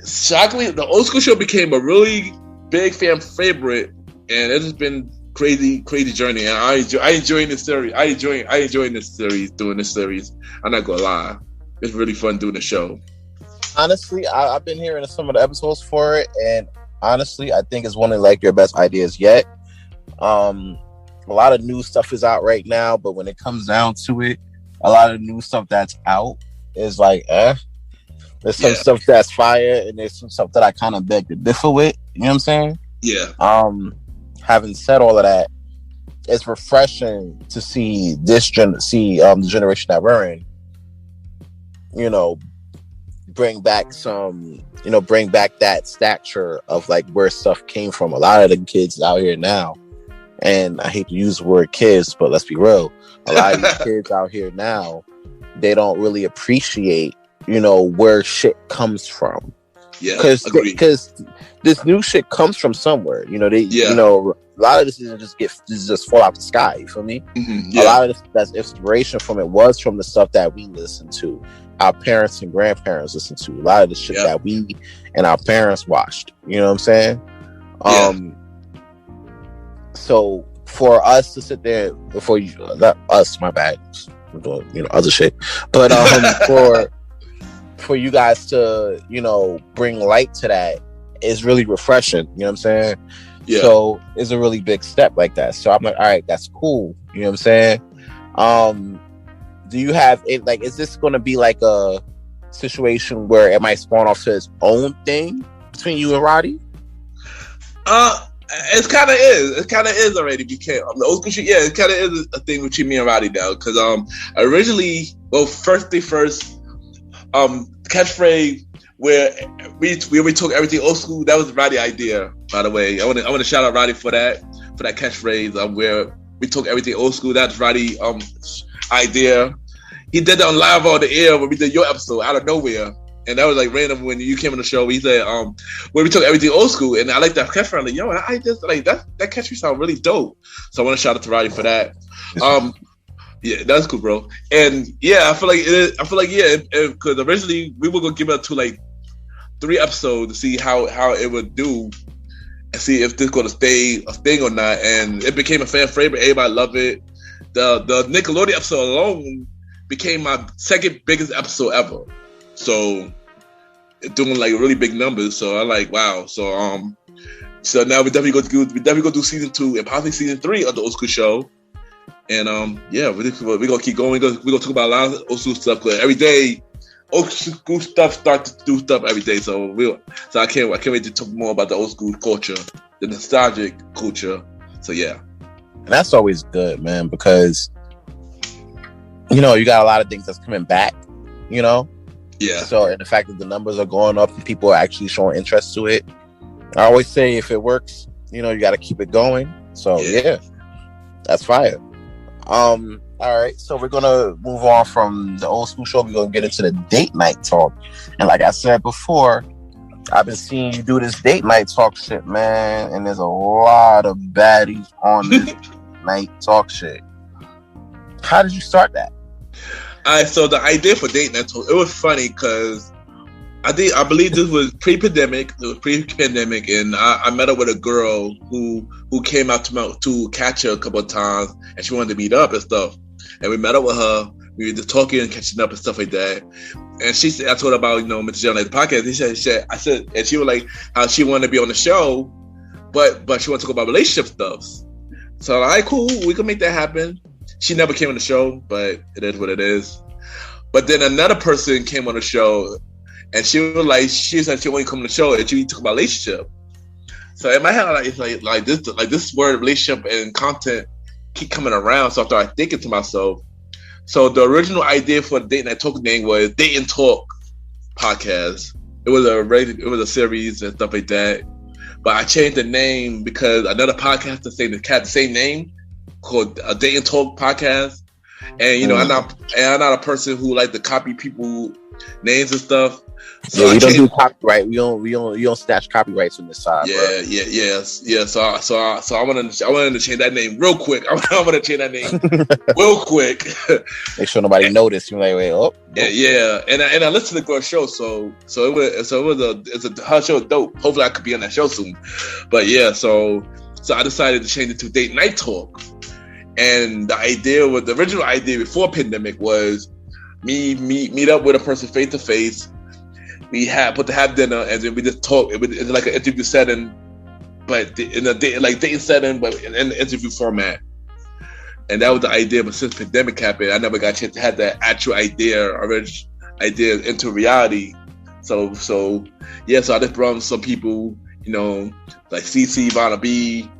shockingly, the Old School Show became a really big fan favorite, and it has been crazy journey. And I enjoying this series. I enjoying this series, doing this series. I'm not gonna lie, it's really fun doing the show. Honestly, I've been hearing some of the episodes for it, and honestly, I think it's one of like your best ideas yet. A lot of new stuff is out right now, but when it comes down to it, a lot of new stuff that's out is like, There's some stuff that's fire, and there's some stuff that I kind of beg to differ with. You know what I'm saying? Yeah. Having said all of that, it's refreshing to see the generation that we're in, you know, bring back that stature of like where stuff came from. A lot of the kids out here now, and I hate to use the word kids, but let's be real, a lot of these kids out here now, they don't really appreciate, you know, where shit comes from. Yeah, because this new shit comes from somewhere. You know, you know, a lot of this doesn't just fall out the sky. You feel me? Mm-hmm, yeah. A lot of this that's inspiration from it was from the stuff that we listened to, our parents and grandparents listened to. A lot of the shit that we and our parents watched. You know what I'm saying? So for us to sit there before you, not us, my bad, we're doing, other shit, but for you guys to, bring light to that is really refreshing. You know what I'm saying? Yeah. So it's a really big step like that. So I'm like, all right, that's cool. You know what I'm saying? Do you have it? Like, is this going to be like a situation where it might spawn off to its own thing between you and Roddy? It kind of is. It kind of is already became the old school shit. Yeah, it kind of is a thing between me and Roddy now. Because originally, first thing first, catchphrase where we took everything old school. That was Roddy's idea, by the way. I want to shout out Roddy for that catchphrase where we took everything old school. That's Roddy's idea. He did that on live on the air when we did your episode out of nowhere. And that was like random when you came on the show. He said, where we took everything old school. And I like that catchphrase. I'm like, yo, I just like that catchphrase sound really dope. So I want to shout out to Roddy for that. Yeah, that's cool, bro. And yeah, I feel like because originally we were gonna give it to like 3 episodes to see how it would do and see if this gonna stay a thing or not. And it became a fan favorite. Everybody loved it. The Nickelodeon episode alone became my second biggest episode ever. So doing like really big numbers. So I'm like, wow. So now we definitely go do season 2 and possibly season 3 of the old school show. And yeah, we're gonna keep going. We're gonna talk about a lot of old school stuff. Cause every day, old school stuff start to do stuff every day. So I can't wait to talk more about the old school culture, the nostalgic culture. So yeah, and that's always good, man, because you got a lot of things that's coming back. Yeah. So, and the fact that the numbers are going up and people are actually showing interest to it, I always say if it works, you got to keep it going. So yeah, that's fire. All right, so we're gonna move on from the old school show. We're gonna get into the date night talk, and like I said before, I've been seeing you do this date night talk shit, man, and there's a lot of baddies on this night talk shit. How did you start that? So the idea for date night talk, it was funny because I believe this was pre-pandemic. It was pre-pandemic, and I met up with a girl who came out to catch her a couple of times, and she wanted to meet up and stuff. And we met up with her. We were just talking and catching up and stuff like that. And she said, I told her about MrGentleman the podcast. I said, and she was like, how she wanted to be on the show, but she wanted to talk about relationship stuff. So all right, cool, we can make that happen. She never came on the show, but it is what it is. But then another person came on the show. And she was like, she said she wanted to come on the show and she talk about relationship. So in my head, it's like this word relationship and content keep coming around. So I started thinking to myself. So the original idea for the Date Night Talk name was Date and Talk Podcast. It was a series and stuff like that. But I changed the name because another podcast had the same name called a Date and Talk Podcast. And I'm not a person who like to copy people names and stuff. So we don't do copyright. We don't snatch copyrights on this side. Yeah, bro. Yeah. So I wanted to change that name real quick. I want to change that name real quick. Make sure nobody noticed. You're like, wait, oh. Yeah. And I listened to the girl's show, so it's her show dope. Hopefully I could be on that show soon. But yeah, so I decided to change it to Date Night Talk. And the original idea before pandemic was me meet up with a person face to face. We have dinner and then we just talk. It's like an interview setting, but in a dating setting, but in an interview format. And that was the idea. But since pandemic happened, I never got a chance to have that actual original idea into reality. So I just brought some people, like CC, Vanna B,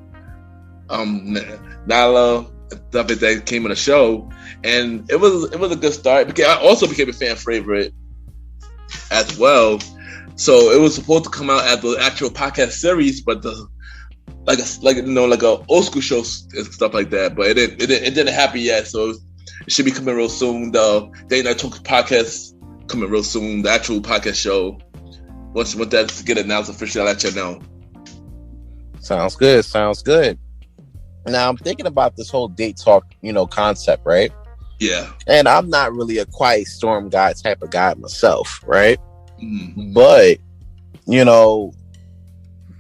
Nala, stuff that came on the show, and it was a good start. Because I also became a fan favorite as well. So it was supposed to come out as the actual podcast series, but like a old school show and stuff like that. But it didn't happen yet. So it should be coming real soon. The Date Night Talk podcast coming real soon. The actual podcast show. Once that get announced officially, I'll let you know. Sounds good. Now I'm thinking about this whole date talk, concept, right? Yeah. And I'm not really a quiet storm guy type of guy myself, right? Mm-hmm. But,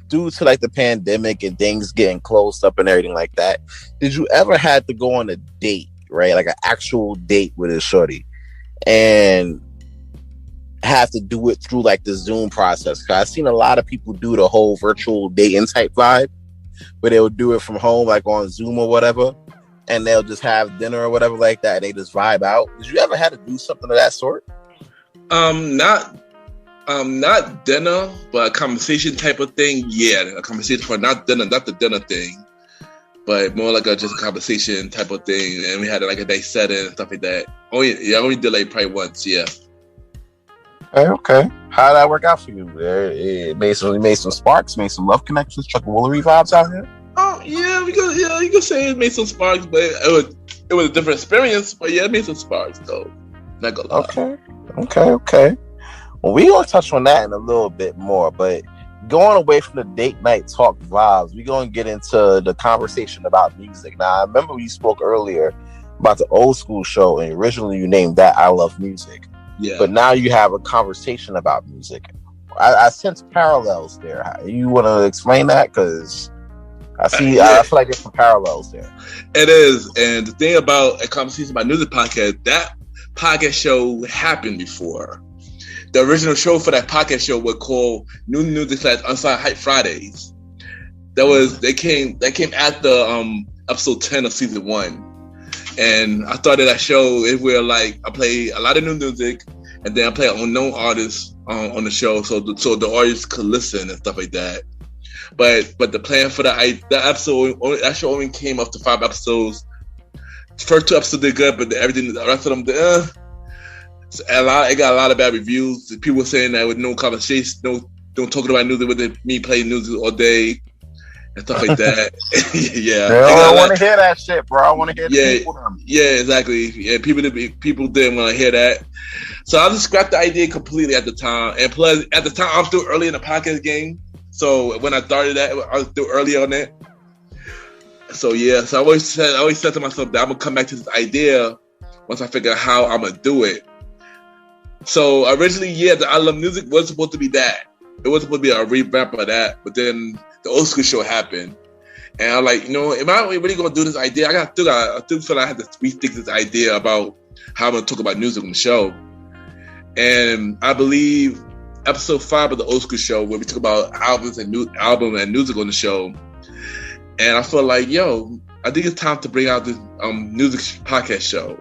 due to like the pandemic and things getting closed up and everything like that, did you ever had to go on a date, right? Like an actual date with a shorty, and have to do it through like the Zoom process? Because I've seen a lot of people do the whole virtual dating type vibe, where they'll do it from home, like on Zoom or whatever, and they'll just have dinner or whatever like that, and they just vibe out. Did you ever had to do something of that sort? Not dinner, but a conversation type of thing. Yeah, a conversation for not dinner, not the dinner thing, but more like just a conversation type of thing. And we had like a nice setting and stuff like that. I only did like probably once. Yeah. Okay. How did that work out for you? It made some sparks, made some love connections, Chuck Woolery vibes out here. Oh yeah, you could say it made some sparks, but it was a different experience. But yeah, it made some sparks though. Not gonna lie. Okay. Well, we're going to touch on that in a little bit more, but going away from the date night talk vibes, we're going to get into the conversation about music. Now, I remember we spoke earlier about the old school show, and originally you named that I Love Music. Yeah. But now you have a conversation about music. I sense parallels there. You want to explain that? Because I feel like there's some parallels there. It is. And the thing about a conversation about music podcast, that podcast show happened before. The original show for that podcast show was called New Music / Unsigned Hype Fridays. They came after episode 10 of season 1. And I started that show where like I play a lot of new music, and then I play unknown artists on the show, so the audience could listen and stuff like that. But the plan for that show only came up to 5 episodes. The first 2 episodes did good, but the rest of them did. It got a lot of bad reviews. People saying that with no conversation, don't talking about music with me playing music all day and stuff like that. Yeah, I want to hear that shit, bro. I want to hear the people. Yeah, exactly. Yeah, people didn't want to hear that. So I just scrapped the idea completely at the time. And plus, at the time, I'm still early in the podcast game. So when I started that, I was still early on it. So yeah, I always said to myself that I'm gonna come back to this idea once I figure out how I'm gonna do it. So originally, the I Love Music was supposed to be that. It was supposed to be a revamp of that, but then the old school show happened, and I'm like, am I really gonna do this idea? I still feel like I had to rethink this idea about how I'm gonna talk about music on the show. And I believe episode 5 of the old school show, where we talk about albums and music on the show, and I feel like, I think it's time to bring out this music podcast show.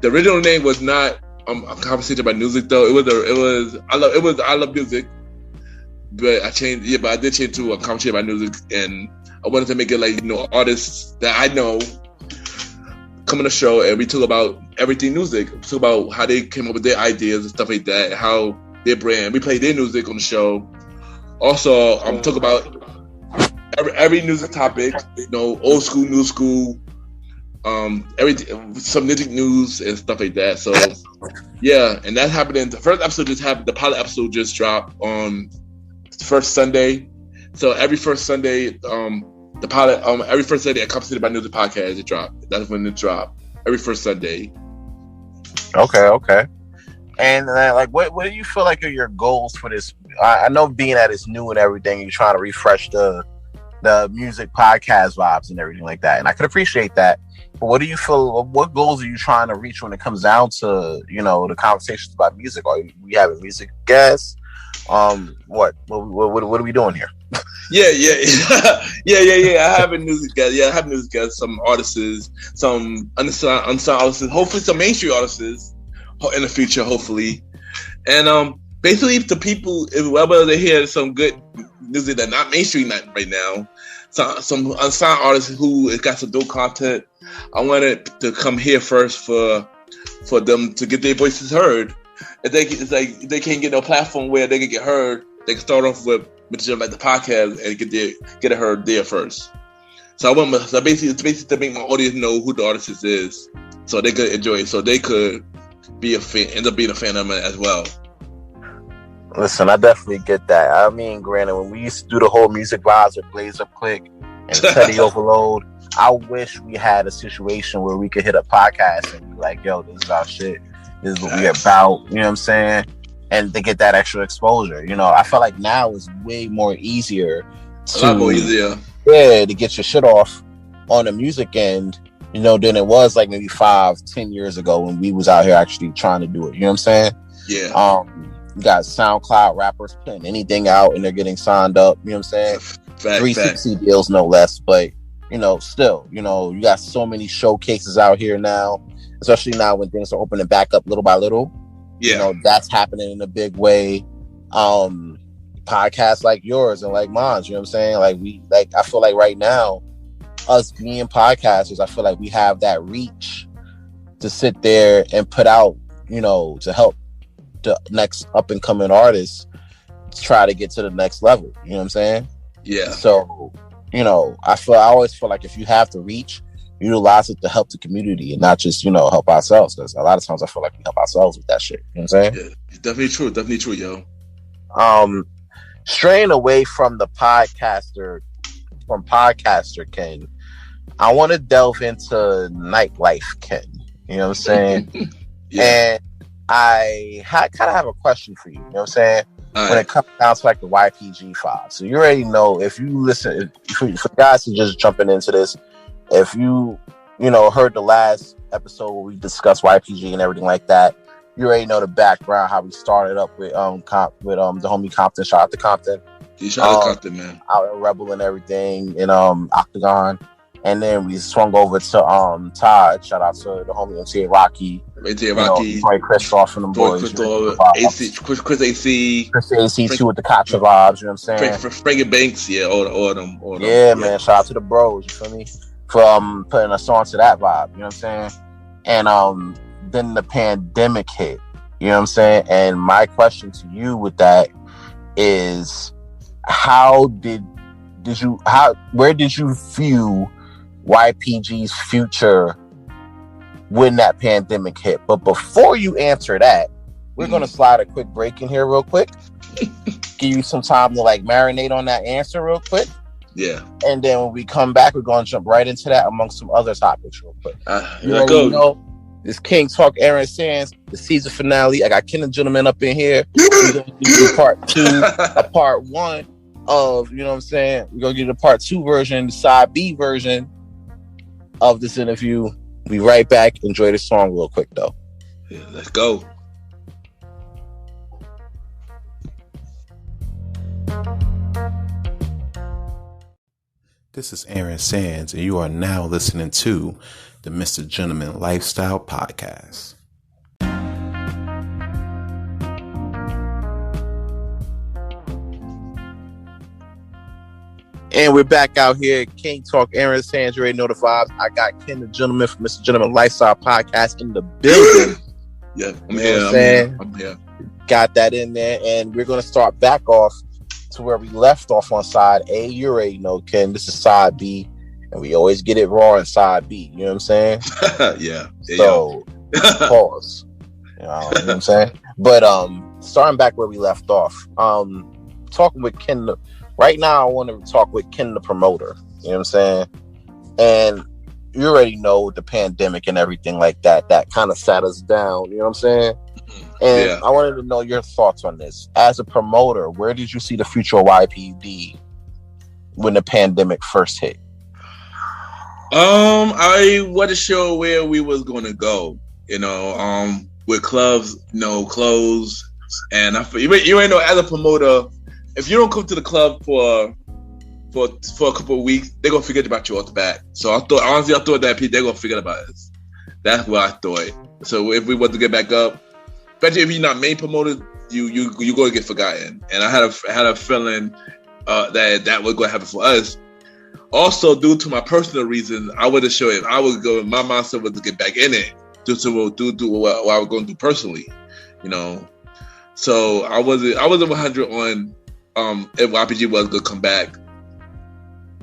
The original name was not a conversation about music though. It was I love music, but I changed. But I did change to a conversation about music, and I wanted to make it like artists that I know come on the show, and we talk about everything music. We talk about how they came up with their ideas and stuff like that, how their brand. We play their music on the show. Also, talk about every music topic. Old school, new school. Everything, some music news and stuff like that. So yeah, and that happened. The first episode just happened. The pilot episode just dropped on first Sunday. So every first Sunday, the pilot, every first Sunday, accompanied by music podcast, it dropped. That's when it dropped. Every first Sunday. Okay. And what do you feel like are your goals for this? I know being that it's new and everything, you're trying to refresh the music podcast vibes and everything like that, and I could appreciate that. But what do you feel? What goals are you trying to reach when it comes down to the conversations about music? Are we having music guests? What are we doing here? Yeah. I have a music guest. Yeah, I have music guests. Some artists, some unsigned artists. Hopefully, some mainstream artists in the future. Hopefully, and basically, the people, if whether they hear some good music that's not mainstream right now, some unsigned artists who got some dope content, I wanted to come here first for them to get their voices heard. If they can't get no platform where they can get heard, they can start off with MrGentleman the podcast and get it heard there first. So basically to make my audience know who the artist is, so they could enjoy it, so they could be a fan, end up being a fan of it as well. Listen, I definitely get that. I mean, granted, when we used to do the whole music vibes with Blaze Up Click and Teddy Overload, I wish we had a situation where we could hit a podcast and be like, yo, this is our shit. This is what we about. You know what I'm saying? and to get that extra exposure. You know, I feel like now is way more easier A lot more easier. Yeah, to get your shit off on the music end, you know, than it was like maybe 5-10 years ago when we was out here actually trying to do it. You know what I'm saying? Yeah. You got SoundCloud rappers putting anything out and they're getting signed up. You know what I'm saying? 360 deals, no less. But you know, still, you know, you got so many showcases out here now, especially now when things are opening back up little by little. Yeah. You know, that's happening in a big way. Podcasts like yours and like mine, you know what I'm saying? I feel like right now, us being podcasters, I feel like we have that reach to sit there and put out, you know, to help the next up and coming artists try to get to the next level. You know what I'm saying? Yeah. So, you know, I always feel like if you have to reach, utilize it to help the community and not just, you know, help ourselves. Because a lot of times I feel like we help ourselves with that shit. You know what I'm saying? Yeah, it's definitely true. Definitely true, yo. Straying away from podcaster Ken, I want to delve into nightlife Ken. You know what I'm saying? Yeah. And I kind of have a question for you. You know what I'm saying? When it comes down to like the YPG 5. So you already know, if you listen, for guys who just jumping into this, if you know, heard the last episode where we discussed YPG and everything like that, you already know the background, how we started up with the homie Compton. Shout out to Compton. Shout out to Compton, man. Out at Rebel and everything in Octagon. And then we swung over to Todd. Shout out to the homie MTA Rocky. MTA Rocky. Troy Christoph and them boys. Chris AC. Chris AC too with the Contra vibes, you know what I'm saying? Frankie Banks, yeah, all them. Yeah, man. Shout out to the bros, you feel me? For putting us on to that vibe, you know what I'm saying? And then the pandemic hit, you know what I'm saying? And my question to you with that is, where did you view YPG's future when that pandemic hit? But before you answer that, we're gonna slide a quick break in here real quick. Give you some time to like marinate on that answer real quick. Yeah. And then when we come back, we're gonna jump right into that amongst some other topics real quick. You know, this King Talk Aaron Sands, the season finale. I got Ken the Gentleman up in here. We're gonna do part 2, a part 1 of, you know what I'm saying? We're gonna get the part 2 version, the side B version of this interview. Be right back. Enjoy the song real quick though. Yeah, let's go. This is Aaron Sands, and you are now listening to the MrGentleman Lifestyle Podcast. And we're back out here. King Talk Aaron Sands, you already know the vibes. I got Ken the Gentleman from MrGentleman Lifestyle Podcast in the building. Yeah, I'm here. Got that in there, and we're gonna start back off to where we left off on side A. You already know, Ken. This is side B, and we always get it raw in side B. You know what I'm saying? Yeah. So pause. You know what I'm saying? But starting back where we left off, talking with Ken. Right now, I want to talk with Ken, the promoter. You know what I'm saying? And you already know the pandemic and everything like that. That kind of sat us down. You know what I'm saying? And I wanted to know your thoughts on this. As a promoter, where did you see the future of YPD when the pandemic first hit? I wasn't sure where we was going to go. You know, with clubs, you know, closed, and you ain't know, as a promoter, if you don't come to the club for a couple of weeks, they're gonna forget about you off the bat. So I thought that they're gonna forget about us. That's what I thought. So if we want to get back up, especially if you're not main promoter, you gonna get forgotten. And I had a feeling that was gonna happen for us. Also, due to my personal reasons, I wasn't sure if I would go. My mindset was to get back in it due to what I was going to do personally, you know. So I wasn't 100 on if YPG was going to come back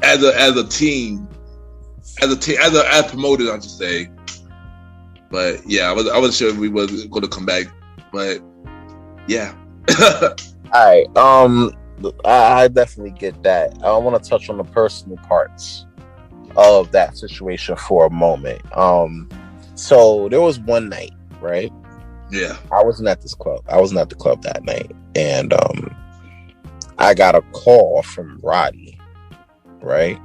as a team, as promoters, I should say. But yeah, I wasn't sure if we was going to come back. But yeah. All right. I definitely get that. I want to touch on the personal parts of that situation for a moment. So there was one night, right? Yeah. I wasn't at this club. I wasn't at the club that night. And I got a call from Roddy, right?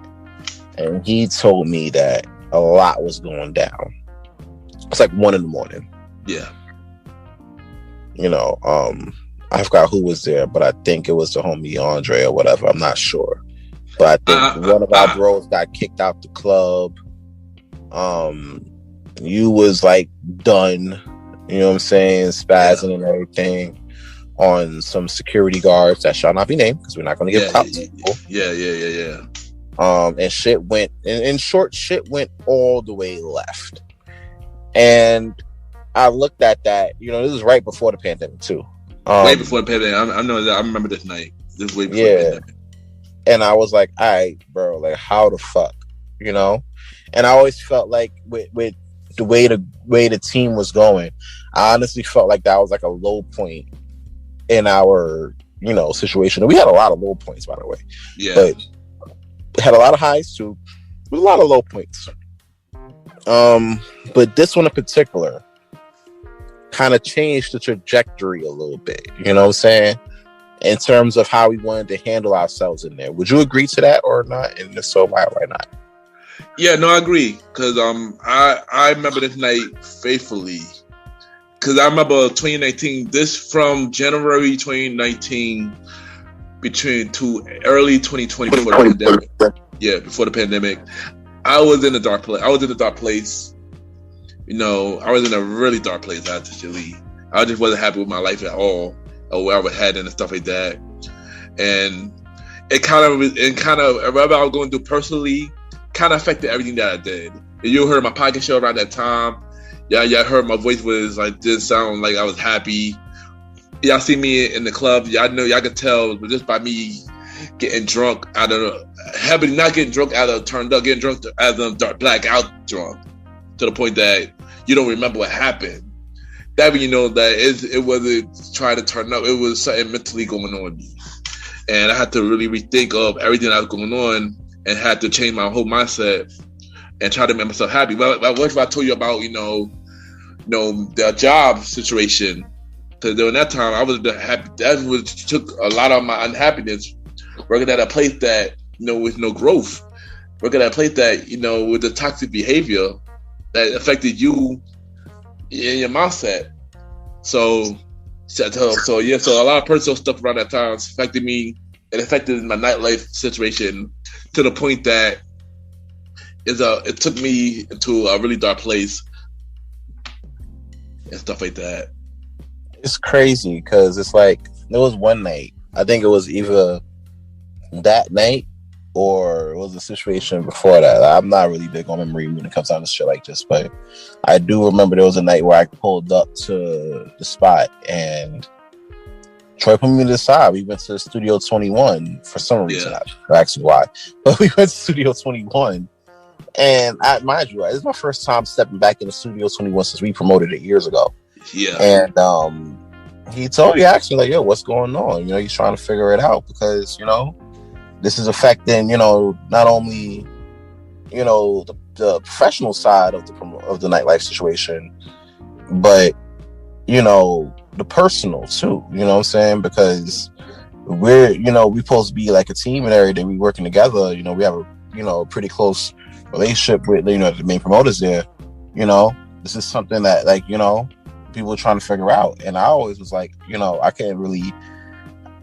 And he told me that a lot was going down. It's like 1 a.m. Yeah. You know, I forgot who was there, but I think it was the homie Andre or whatever. I'm not sure. But I think one of our bros got kicked out the club. You was like done, you know what I'm saying, spazzing and everything on some security guards that shall not be named because we're not going to give clout to people. Yeah. And shit went, in short, shit went all the way left. And I looked at that, you know, this was right before the pandemic too. Way before the pandemic. I know that. I remember this night. This way before the pandemic. And I was like, all right, bro, like how the fuck, you know? And I always felt like with the way the team was going, I honestly felt like that was like a low point in our, you know, situation. And we had a lot of low points, by the way. Yeah. But we had a lot of highs too. With a lot of low points. But this one in particular kind of changed the trajectory a little bit. You know what I'm saying? In terms of how we wanted to handle ourselves in there. Would you agree to that or not? And if so, why not? Yeah, no, I agree. Because I remember this night faithfully. Because I remember 2019, this from January 2019 to early 2020 before the pandemic. Yeah, before the pandemic. I was in a dark place. You know, I was in a really dark place, actually. I just wasn't happy with my life at all, or where I was heading and stuff like that. And it kind of, whatever I was going through personally, kind of affected everything that I did. And you heard my podcast show around that time. Yeah, heard my voice was like, didn't sound like I was happy. Y'all see me in the club. Y'all know, y'all could tell just by me getting drunk out of, heavily not getting drunk out of turned up, getting drunk as a blackout drunk, to the point that you don't remember what happened. That when you know that it wasn't trying to turn up, it was something mentally going on with me. And I had to really rethink of everything that was going on and had to change my whole mindset and try to make myself happy. But what if I told you about, you know, the job situation? Because during that time, I was happy. That took a lot of my unhappiness, working at a place that, you know, with no growth, working at a place that, you know, with the toxic behavior that affected you in your mindset. So a lot of personal stuff around that time affected me. It affected my nightlife situation to the point that it took me into a really dark place and stuff like that. It's crazy because it's like there was one night. I think it was either that night or it was a situation before that. I'm not really big on memory when it comes down to shit like this, but I do remember there was a night where I pulled up to the spot and Troy put me to the side. We went to Studio 21 for some reason. I don't actually why, but we went to Studio 21. And mind you, this is my first time stepping back into Studio 21 since we promoted it years ago. Yeah. And he told me actually like, yo, what's going on? You know, he's trying to figure it out because, you know, this is affecting, you know, not only, you know, the professional side of the nightlife situation, but, you know, the personal too. You know what I'm saying? Because we're supposed to be like a team and everything. We working together. You know, we have a, you know, pretty close relationship with, you know, the main promoters there. You know, this is something that, like, you know, people are trying to figure out. And I always was like, you know, I can't really,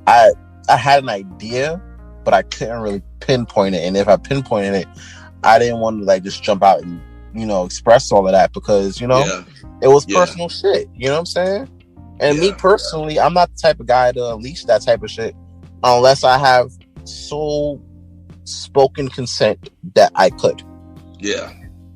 I had an idea, but I couldn't really pinpoint it. And if I pinpointed it, I didn't want to like just jump out and, you know, express all of that because, you know, it was personal shit. You know what I'm saying? And me personally, I'm not the type of guy to unleash that type of shit unless I have sole spoken consent that I could. Yeah.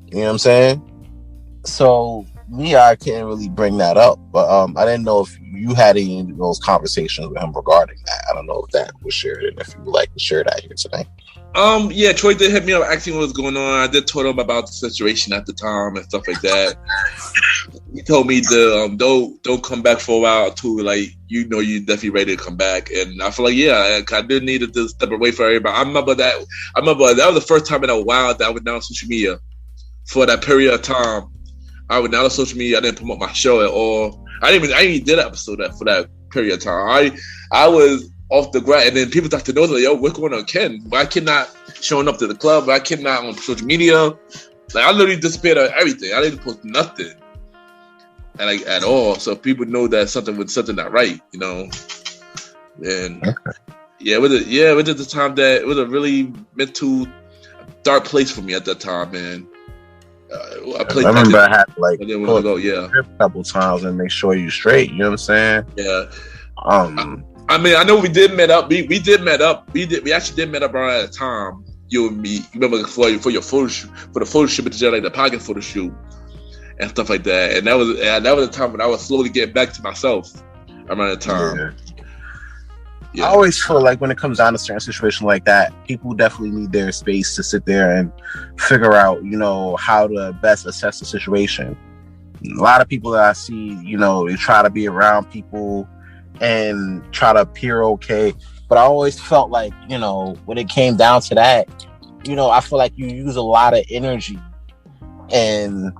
You know what I'm saying? So me, I can't really bring that up, but I didn't know if you had any of those conversations with him regarding that. I don't know if that was shared and if you would like to share that here today. Yeah, Troy did hit me up asking what was going on. I did tell him about the situation at the time and stuff like that. He told me to don't come back for a while too. Like, you know, you definitely ready to come back. And I feel like, yeah, I did need to step away from everybody. I remember that was the first time in a while that I went down on social media for that period of time. I went down on social media. I didn't promote my show at all. I didn't even did an episode for that period of time. I was off the ground, and then people started to know, like, yo, what's going on, Ken? Why Ken not showing up to the club? Why Ken not on social media? Like, I literally disappeared on everything. I didn't post nothing, and like at all. So people know that something not right, you know. And it was the time that it was a really mental dark place for me at that time, man. I remember I had to, like, I didn't want to go, a couple times and make sure you straight. You know what I'm saying? Yeah. I mean, I know we did met up. We met up. We actually did met up around that time. You and me. You remember for your photo shoot, for the photo shoot, but like the pocket photo shoot and stuff like that. And that was the time when I was slowly getting back to myself around that time. Yeah. I always feel like when it comes down to certain situations like that, people definitely need their space to sit there and figure out, you know, how to best assess the situation. A lot of people that I see, you know, they try to be around people and try to appear okay. But I always felt like, you know, when it came down to that, you know, I feel like you use a lot of energy in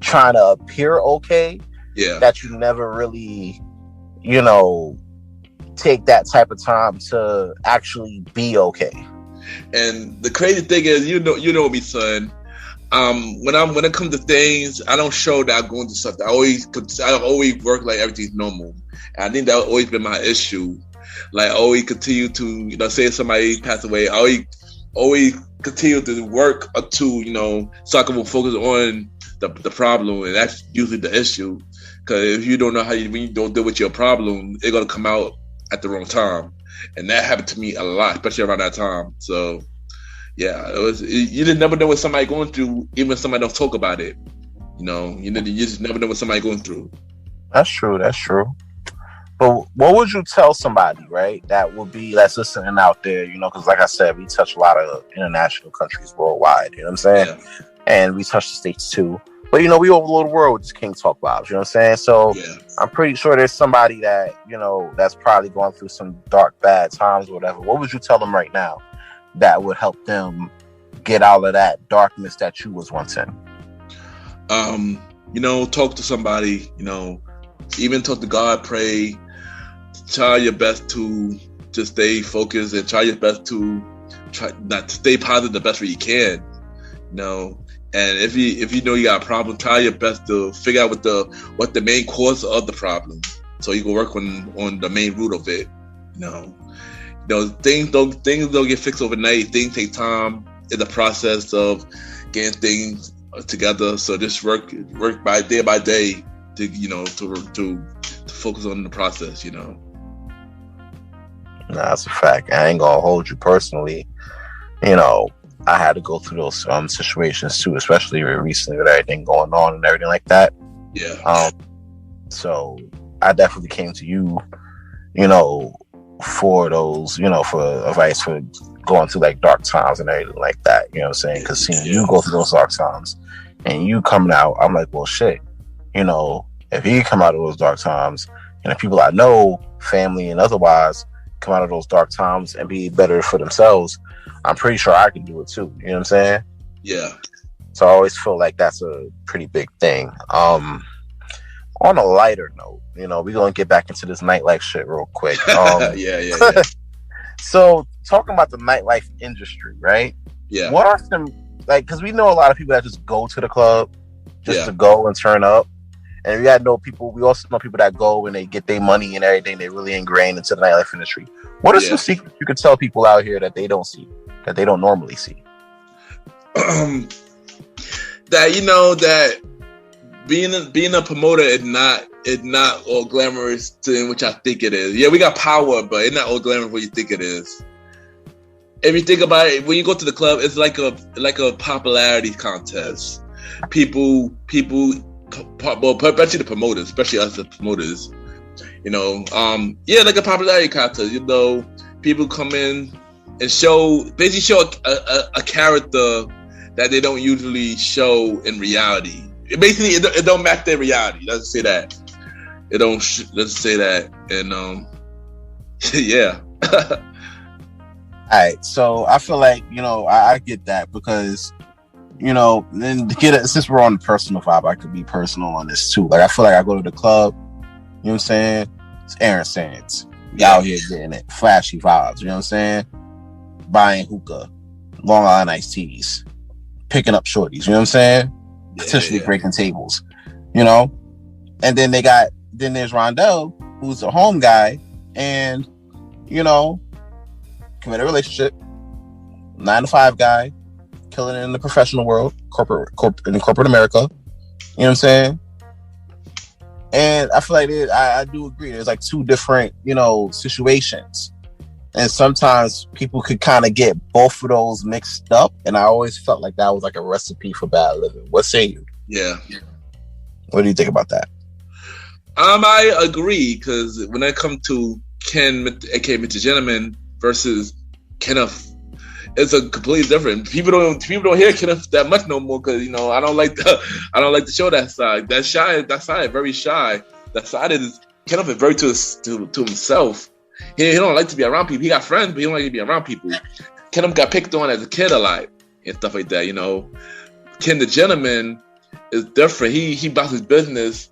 trying to appear okay. Yeah. That you never really, you know, take that type of time to actually be okay. And the crazy thing is, you know me, son. When it comes to things, I don't show that I'm going through something. I always work like everything's normal. And I think that's always been my issue. Like, I always continue to, you know, say somebody passed away, I always continue to work until, you know, so I can focus on the problem, and that's usually the issue. Because if you don't know when you don't deal with your problem, it's gonna come out at the wrong time, and that happened to me a lot, especially around that time. So, yeah, you just never know what somebody going through, even if somebody don't talk about it. You know, you just never know what somebody going through. That's true. But what would you tell somebody, right, that's listening out there, you know, because like I said, we touch a lot of international countries worldwide, you know what I'm saying? Yeah. And we touch the States too. But, you know, we overload the world with this King Talk vibes, you know what I'm saying? So I'm pretty sure there's somebody that, you know, that's probably going through some dark, bad times or whatever. What would you tell them right now that would help them get out of that darkness that you was once in? You know, talk to somebody, you know, even talk to God, pray, try your best to just stay focused and try your best to try not to stay positive the best way you can, you know. And if you know you got a problem, try your best to figure out what the main cause of the problem, so you can work on the main root of it. You know, things don't get fixed overnight. Things take time in the process of getting things together. So just work by day to, you know, to focus on the process. You know. Nah, that's a fact. I ain't gonna hold you personally. You know, I had to go through those situations too, especially recently with everything going on and everything like that. Yeah. So I definitely came to you, you know, for those, you know, for advice for going through like dark times and everything like that. You know what I'm saying? Because seeing you go through those dark times and you coming out, I'm like, well, shit. You know, if he come out of those dark times, and the people I know, family and otherwise, come out of those dark times and be better for themselves, I'm pretty sure I can do it too. You know what I'm saying? Yeah. So I always feel like that's a pretty big thing. On a lighter note, you know, we're going to get back into this nightlife shit real quick. Yeah. So talking about the nightlife industry, right? Yeah. What are some, like, because we know a lot of people that just go to the club just to go and turn up. And we also know people that go and they get their money and everything. They really ingrained into the nightlife industry. What are some secrets you could tell people out here that they don't see, that they don't normally see? That, you know, that being a promoter is not all glamorous to which I think it is. Yeah, we got power, but it's not all glamorous what you think it is. If you think about it, when you go to the club, it's like a popularity contest. People, well, especially the promoters, especially us as promoters, you know, like a popularity contest. You know, people come in and show a character that they don't usually show in reality. It don't match their reality. Let's say that. Let's say that, and yeah. All right, so I feel like, you know, I get that because, you know, then since we're on the personal vibe, I could be personal on this too. Like, I feel like I go to the club know what I'm saying? It's Aaron Sands. Out here getting it. Flashy vibes, you know what I'm saying? Buying hookah, Long Island iced teas, picking up shorties, you know what I'm saying? Potentially breaking tables, you know? And then there's Rondell, who's a home guy, and, you know, committed a relationship, 9-to-5 guy, killing it in the professional world, in corporate America, you know what I'm saying? And I feel like I do agree. There's like two different, you know, situations. And sometimes people could kind of get both of those mixed up. And I always felt like that was like a recipe for bad living. What say you? Yeah. What do you think about that? I agree, because when it comes to Ken, aka MrGentleman, versus Kenneth, it's a completely different. People don't hear Kenneth that much no more, because, you know, I don't like to show that side. That side very shy. That side is Kenneth is very to himself. He don't like to be around people. He got friends, but he don't like to be around people. Kenneth got picked on as a kid a lot and stuff like that. You know, Ken the Gentleman is different. He about his business.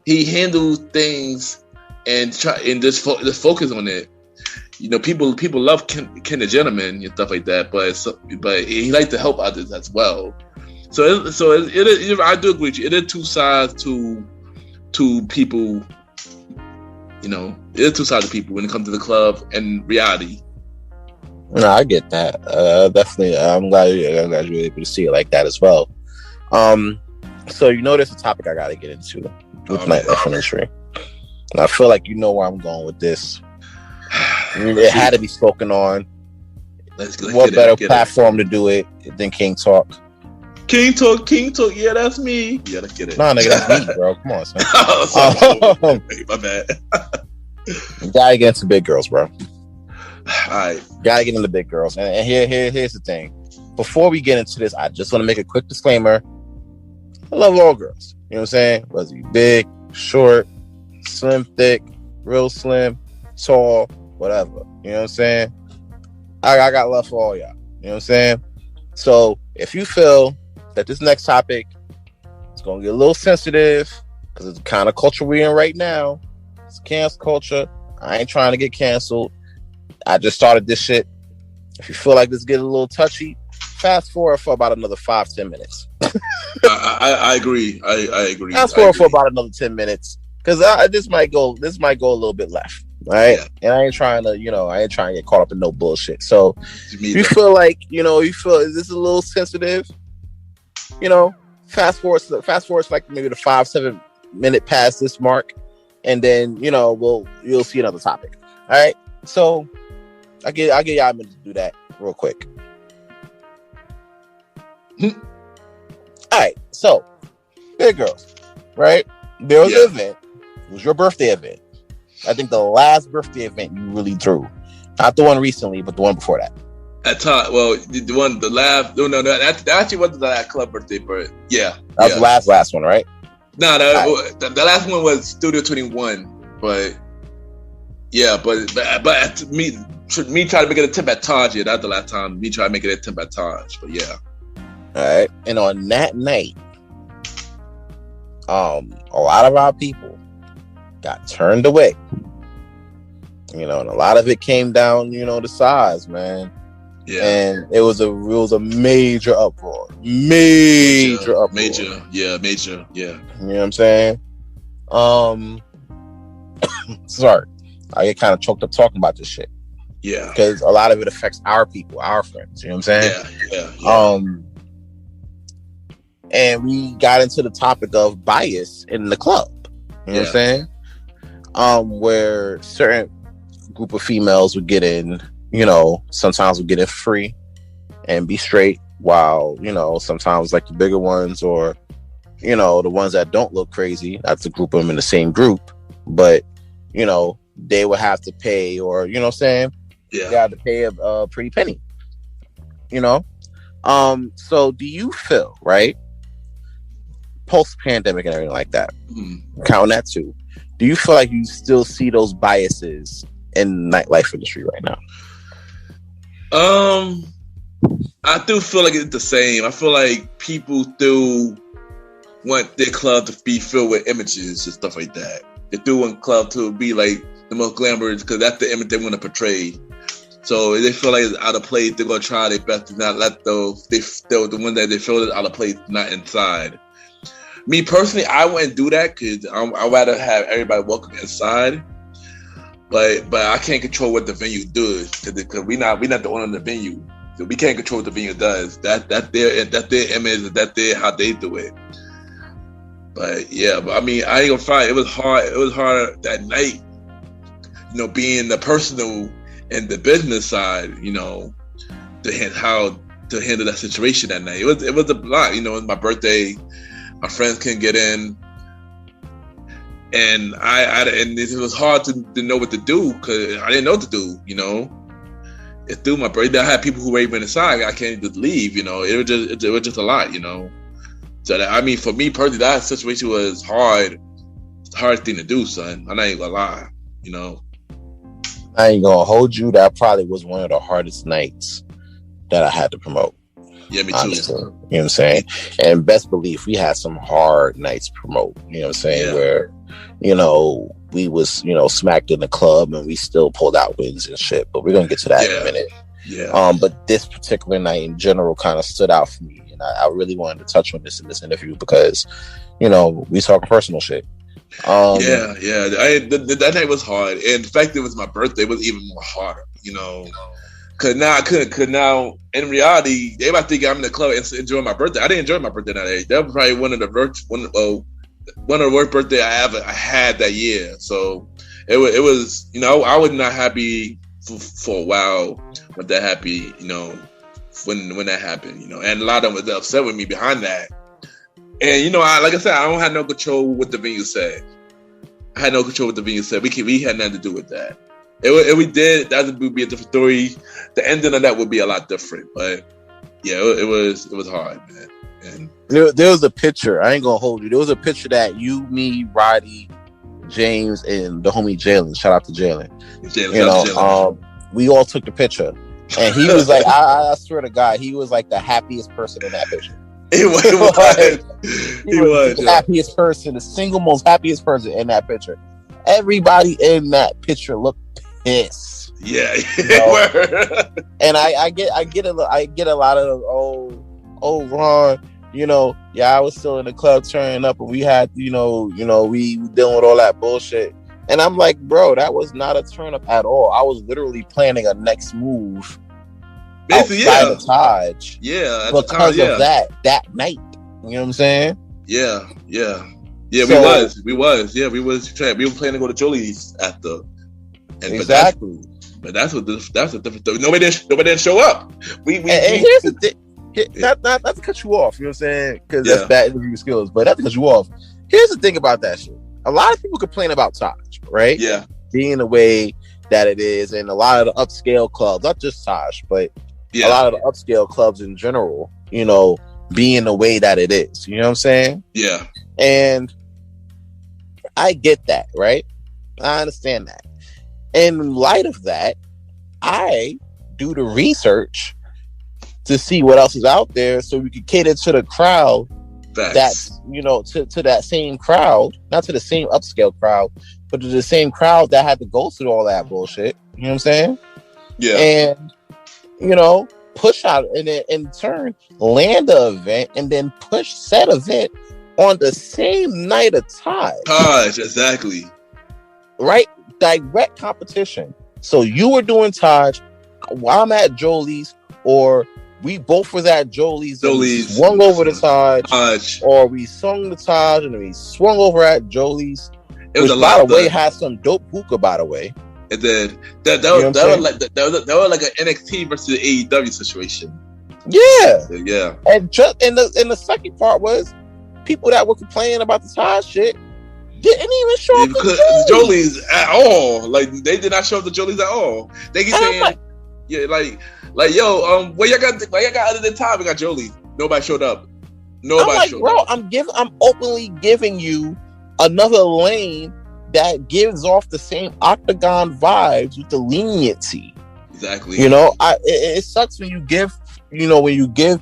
He handles things and just focus on it. You know, people love Ken the Gentleman and stuff like that, but he likes to help others as well. So I do agree with you. It is two sides to people. You know, it is two sides to people when it comes to the club and reality. No, I get that. Definitely, I'm glad you were able to see it like that as well. So you know, there's a topic I got to get into with nightlife industry. And I feel like you know where I'm going with this. It had to be spoken on. What better platform to do it than King Talk? King Talk. Yeah, that's me. Yeah, let's get it. No, nigga, that's me, bro. Come on, son. My bad. You gotta get into big girls, bro. All right. Gotta get into big girls. And here's the thing. Before we get into this, I just want to make a quick disclaimer. I love all girls. You know what I'm saying? Whether you big, short, slim, thick, real slim, tall, whatever. You know what I'm saying? I got love for all y'all. You know what I'm saying? So if you feel that this next topic is going to get a little sensitive, because it's the kind of culture we're in right now, it's cancel culture. I ain't trying to get canceled. I just started this shit. If you feel like this getting a little touchy, fast forward for about another 5-10 minutes. I agree. I agree. Fast forward for about another 10 minutes, because this might go a little bit left. Right. Yeah. And I ain't trying to get caught up in no bullshit. So you feel like, is this a little sensitive? Fast forward like maybe the 5-7 minute past this mark, and then you'll see another topic. All right. So I'll give y'all a minute to do that real quick. All right. So big girls, right? There was an event. It was your birthday event. I think the last birthday event you really threw, not the one recently, but the one before that. That actually wasn't the last club birthday, but yeah, that was the last one, right? No, the last one was Studio 21, but yeah, but me trying to make it a tip at Taj, that's the last time me trying to make it a tip at Taj, but yeah. All right, and on that night, a lot of our people got turned away, and a lot of it came down, to size, man. Yeah, and it was a major uproar, major uproar. Major, yeah. You know what I'm saying? Sorry, I get kind of choked up talking about this shit. Yeah, because a lot of it affects our people, our friends. You know what I'm saying? Yeah. And we got into the topic of bias in the club. You know what I'm saying? Where certain group of females would get in, sometimes would get in free and be straight, while, sometimes like the bigger ones, or, the ones that don't look crazy, not to group them in the same group, but, they would have to pay, or, you know what I'm saying? Yeah. They had to pay a pretty penny, So do you feel, right? Post-pandemic and everything like that, count that too. Do you feel like you still see those biases in the nightlife industry right now? I do feel like it's the same. I feel like people do want their club to be filled with images and stuff like that. They do want club to be like the most glamorous because that's the image they want to portray. So if they feel like it's out of place, they're gonna try their best to not let the one that they feel is out of place not inside. Me personally, I wouldn't do that because I'd rather have everybody welcome inside. But I can't control what the venue does because we not the owner of the venue, so we can't control what the venue does. That's their image, that's their how they do it. But yeah, I mean, I ain't gonna fight. It was hard. It was hard that night, being the personal and the business side, to handle that situation that night. It was a lot. It was my birthday. My friends couldn't get in. And and it was hard to know what to do because I didn't know what to do. It through my birthday. I had people who were even inside. I can't just leave. It was just a lot. So that, I mean, for me personally, that situation was hard. It's a hard thing to do, son. I'm not even gonna lie. I ain't gonna hold you. That probably was one of the hardest nights that I had to promote. Yeah, me too. Honestly, you know what I'm saying? And best believe we had some hard nights to promote. You know what I'm saying? Yeah. Where, we was, smacked in the club and we still pulled out wins and shit. But we're gonna get to that in a minute. Yeah. But this particular night in general kind of stood out for me. And I really wanted to touch on this in this interview because, we talk personal shit. That night was hard. And the fact that it was my birthday was even more harder, Cause now in reality, they might think I'm in the club and enjoying my birthday. I didn't enjoy my birthday that day. That was probably one of the worst birthday I had that year. So it was I was not happy for a while with that happy, when that happened, and a lot of them was upset with me behind that. And like I said, I don't have no control what the venue said. I had no control what the venue said. We had nothing to do with that. If we did, that would be a different story. The ending of that would be a lot different. But yeah, it was hard, man. And there was a picture. I ain't gonna hold you. There was a picture that you, me, Roddy, James, and the homie Jalen. Shout out to Jalen. We all took the picture, and he was like, I swear to God, he was like the happiest person in that picture. He was the happiest person, the single most happiest person in that picture. Everybody in that picture looked pissed. Yeah, and I get a lot of Ron, I was still in the club turning up, and we had we dealing with all that bullshit. And I'm like, bro, that was not a turn up at all. I was literally planning a next move outside of Taj. Yeah, because of that night. You know what I'm saying? Yeah. So, we was. Yeah, we were planning to go to Jolie's after. Exactly. But that's a different story. Nobody didn't show up. And here's the thing. Not to cut you off, you know what I'm saying? Because that's bad interview skills, but not to cut you off. Here's the thing about that shit. A lot of people complain about Taj, right? Yeah. Being the way that it is, and a lot of the upscale clubs, not just Taj, but a lot of the upscale clubs in general, being the way that it is. You know what I'm saying? Yeah. And I get that, right? I understand that. In light of that, I do the research to see what else is out there so we can cater to the crowd. That's to that same crowd, not to the same upscale crowd, but to the same crowd that had to go through all that bullshit. You know what I'm saying? Yeah. And push out and then in turn land the event and then push said event on the same night of Taj, exactly. Right? Direct competition. So you were doing Taj while I'm at Jolie's, or we both was at Jolie's swung over to Taj, or we sung the Taj and then we swung over at Jolie's. It was a lot of way had some dope hookah, by the way. It did. That was like an NXT versus AEW situation. Yeah. And the second part was people that were complaining about the Taj shit didn't even show up to Jolie's at all. Like they did not show up to Jolie's at all. They keep saying, yo, where y'all got other than Taj? We got Jolie. Nobody showed up. I'm openly giving you another lane that gives off the same octagon vibes with the leniency. Exactly. It sucks when you give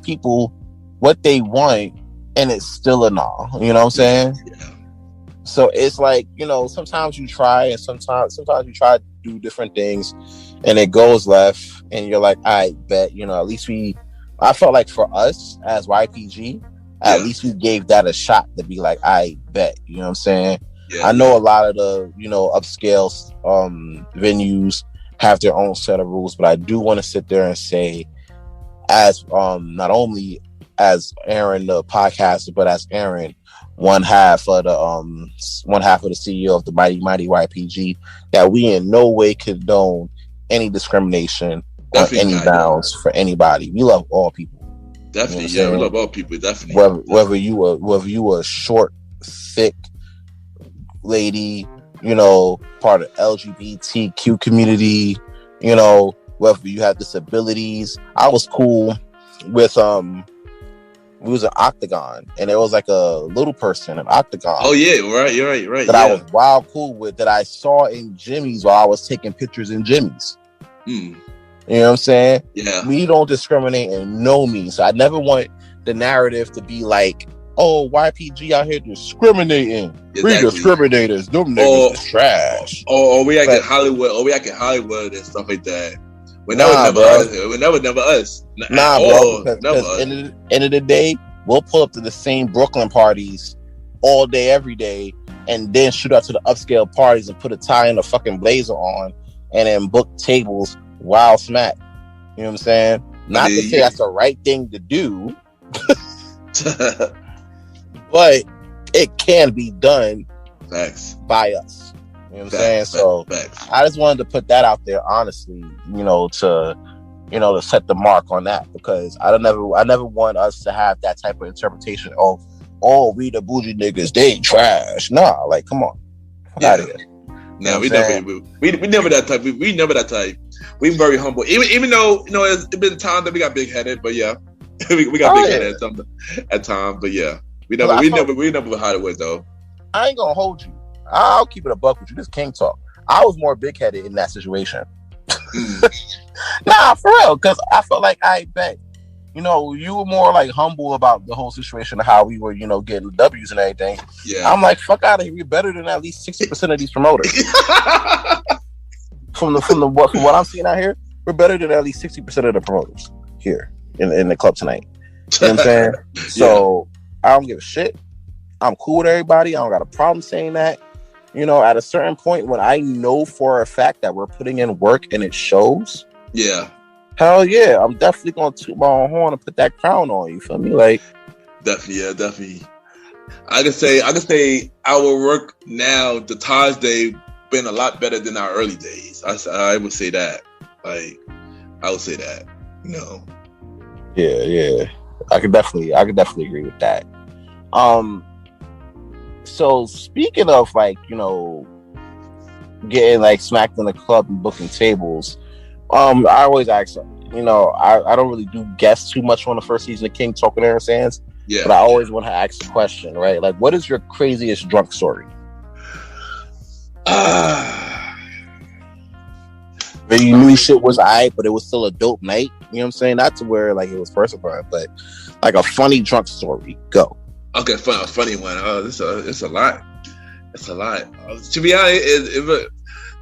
people what they want and it's still a no. You know what I'm saying? Yeah. So it's like, sometimes you try, and sometimes you try to do different things, and it goes left, and you're like, I bet, at least I felt like for us as YPG, at least we gave that a shot to be like, I bet, you know what I'm saying? Yeah, I know a lot of the, upscale venues have their own set of rules, but I do want to sit there and say, as not only as Aaron the podcaster, but as Aaron, one half of the CEO of the Mighty YPG, that we in no way condone any discrimination on any bounds for anybody. We love all people. Definitely, we love all people. Definitely. Whether you a short, thick lady, part of LGBTQ community, whether you have disabilities. I was cool with we was an Octagon, and there was like a little person in Octagon. Oh yeah, right, you're right. That I was wild cool with, that I saw in Jimmy's while I was taking pictures in Jimmy's. You know what I'm saying? Yeah. We don't discriminate in no means. So I never want the narrative to be like, oh, YPG out here discriminating. Exactly. We discriminators. Them niggas is trash. Or we act in Hollywood. Or we act in Hollywood and stuff like that. When that was never us. Nah, bro. Because end of the day, we'll pull up to the same Brooklyn parties all day, every day, and then shoot out to the upscale parties and put a tie and a fucking blazer on, and then book tables while smack. You know what I'm saying? Not to say that's the right thing to do, but it can be done. Facts. By us. You know what I'm saying? So I just wanted to put that out there, honestly, to set the mark on that, because I never want us to have that type of interpretation of, oh, we the bougie niggas, they trash. Nah, like, come on. Out of here. No, we never that type. We never that type. We very humble. Even though, it's been times that we got big headed, but yeah. we got big headed at times, but yeah. We never hide it with though. I ain't gonna hold you. I'll keep it a buck with you. This king talk. I was more big headed in that situation. Nah, for real, because I felt like I bet, you were more like humble about the whole situation of how we were, getting W's and everything. Yeah. I'm like, fuck out of here. We're better than at least 60% of these promoters. from what I'm seeing out here, we're better than at least 60% of the promoters here in the club tonight. You know what I'm saying? So I don't give a shit. I'm cool with everybody. I don't got a problem saying that. At a certain point, when I know for a fact that we're putting in work and it shows, hell yeah, I'm definitely gonna toot my own horn and put that crown on. You feel me? Like, definitely. I can say our work now, the Taj Day, been a lot better than our early days. I would say that. Like, I would say that. Yeah. I could definitely agree with that. So speaking of like, getting like smacked in the club and booking tables, I always ask, I don't really do guests too much on the first season of King Talking Aaron Sands. Yeah. But I always want to ask a question, right? Like, what is your craziest drunk story? Where you knew shit was alright, but it was still a dope night. You know what I'm saying? Not to where like it was personal, but like a funny drunk story. Go. Okay, a funny one. Oh, it's a lot. It's a lot. To be honest,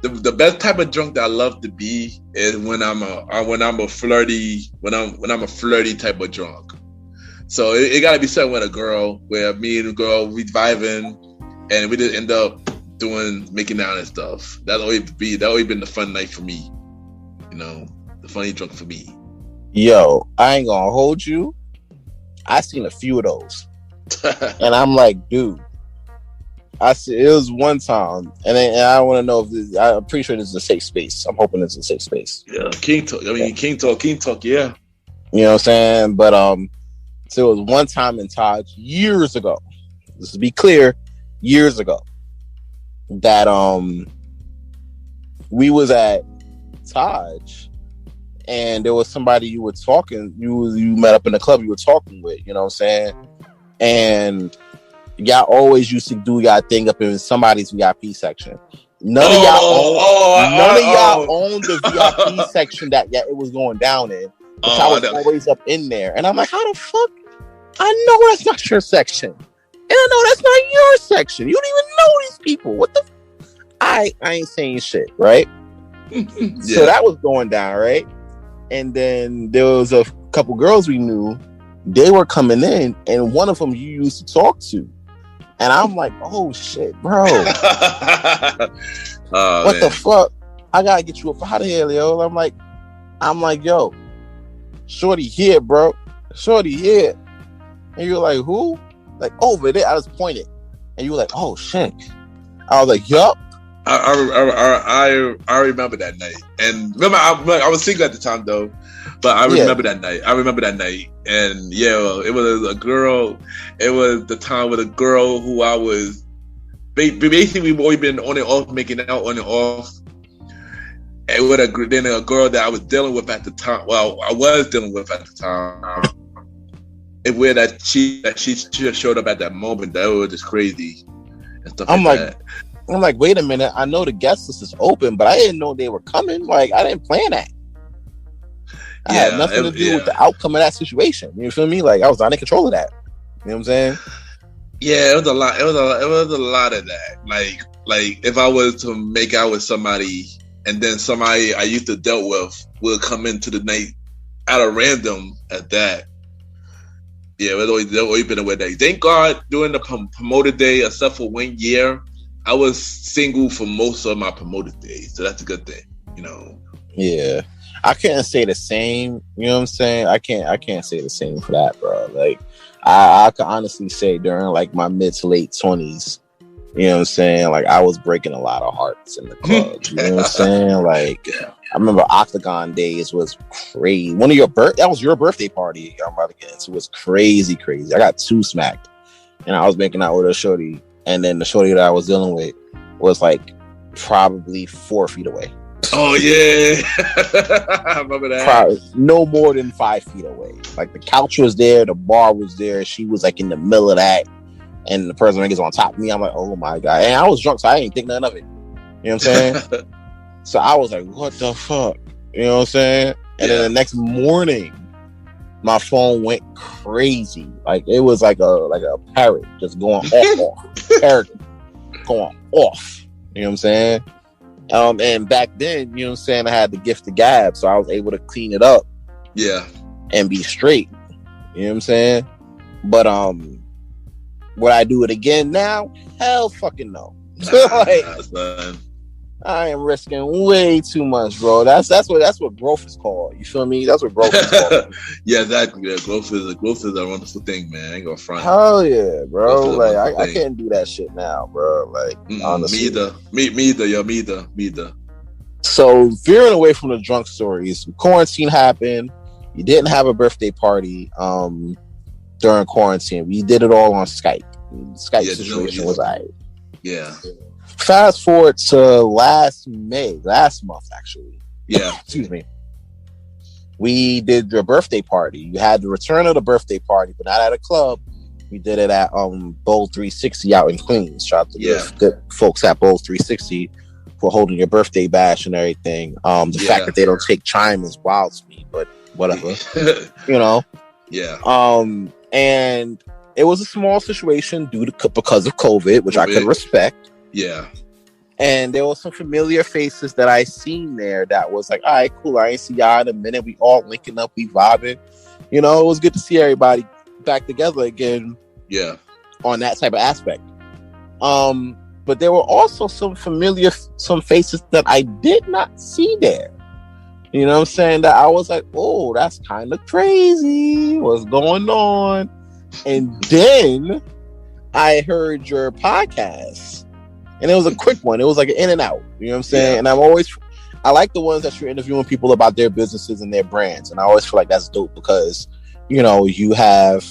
the best type of drunk that I love to be is when I'm a flirty type of drunk. So it gotta be something with a girl, where me and the girl we vibing, and we just end up making out and stuff. That always been the fun night for me. The funny drunk for me. Yo, I ain't gonna hold you. I seen a few of those. And I'm like, dude, I see it was one time, and I want to know if this, I'm pretty sure this is a safe space. I'm hoping it's a safe space. Yeah, King Talk. King Talk. Yeah. You know what I'm saying? But so it was one time in Taj years ago. Just to be clear, years ago, that we was at Taj, and there was somebody you met up in the club you were talking with. You know what I'm saying? And y'all always used to do y'all thing up in somebody's VIP section. None of y'all owned the VIP section that it was going down in. But I was always up in there. And I'm like, how the fuck I know that's not your section. And I know that's not your section. You don't even know these people. What the? I ain't saying shit, right? So that was going down, right? And then there was a couple girls we knew. They were coming in, and one of them you used to talk to. And I'm like, oh shit, bro. What the fuck? I gotta get you up out of here, Leo. I'm like, yo, shorty here, bro. Shorty here. And you're like, who? Like, over there. I just pointed. And you were like, oh shit. I was like, yup. I remember that night. And remember, I was single at the time, though. But I remember that night. And yeah, it was a girl. It was the time with a girl who I was basically, we've always been on and off, making out on and off. And with a girl that I was dealing with at the time. Well, I was dealing with at the time. And where that she showed up at that moment, that was just crazy. And stuff I'm like, wait a minute. I know the guest list is open, but I didn't know they were coming. Like, I didn't plan that. I had nothing to do with the outcome of that situation. You feel me? Like, I was not in control of that. You know what I'm saying? Yeah, it was a lot. It was a lot of that. Like if I was to make out with somebody, and then somebody I used to dealt with will come into the night out of random at that. Yeah, it's always been a weird day. Thank God, during the promoted day, except for 1 year, I was single for most of my promoted days. So that's a good thing, you know. Yeah. I can't say the same, you know what I'm saying? I can't say the same for that, bro. Like, I can honestly say during like my mid to late 20s, you know what I'm saying? Like, I was breaking a lot of hearts in the club. You know what I'm saying? Like, I remember Octagon days was crazy. That was your birthday party I'm about to get into. It was crazy. I got 2 smacked. And I was making out with a shorty. And then the shorty that I was dealing with was like probably 4 feet away. Oh yeah. I remember that. Probably no more than 5 feet away. Like, the couch was there, the bar was there, she was like in the middle of that, and the person is on top of me. I'm like, oh my god. And I was drunk, so I ain't think nothing of it. You know what I'm saying? So I was like, what the fuck? You know what I'm saying? And then the next morning, my phone went crazy. Like, it was like a parrot just going off. Parrot going off. You know what I'm saying? And back then, you know what I'm saying, I had the gift of gab, so I was able to clean it up. Yeah. And be straight. You know what I'm saying? But would I do it again now? Hell fucking no. Like, I am risking way too much, bro. That's what growth is called. You feel me? That's what growth is called. Yeah, exactly. Yeah, growth is a wonderful thing, man. I ain't gonna front. Hell yeah, bro. Like, I can't do that shit now, bro. Like, honestly. Me either. So, veering away from the drunk stories, quarantine happened. You didn't have a birthday party during quarantine. We did it all on Skype. The Skype situation was alright. Yeah. Fast forward to last month actually. Yeah. Excuse me. We did your birthday party. You had the return of the birthday party, but not at a club. We did it at Bowl 360 out in Queens. Shout out to the good folks at Bowl 360 for holding your birthday bash and everything. The fact that they don't take chime is wild to me, but whatever. You know? Yeah. And it was a small situation because of COVID, which I could respect. Yeah. And there was some familiar faces that I seen there that was like, all right, cool. I ain't see y'all in a minute. We all linking up, we vibing. You know, it was good to see everybody back together again. Yeah. On that type of aspect. But there were also some faces that I did not see there. You know what I'm saying? That I was like, oh, that's kind of crazy. What's going on? And then I heard your podcast. And it was a quick one. It was like an in and out. You know what I'm saying? Yeah. And I like the ones that you're interviewing people about their businesses and their brands. And I always feel like that's dope because, you know, you have,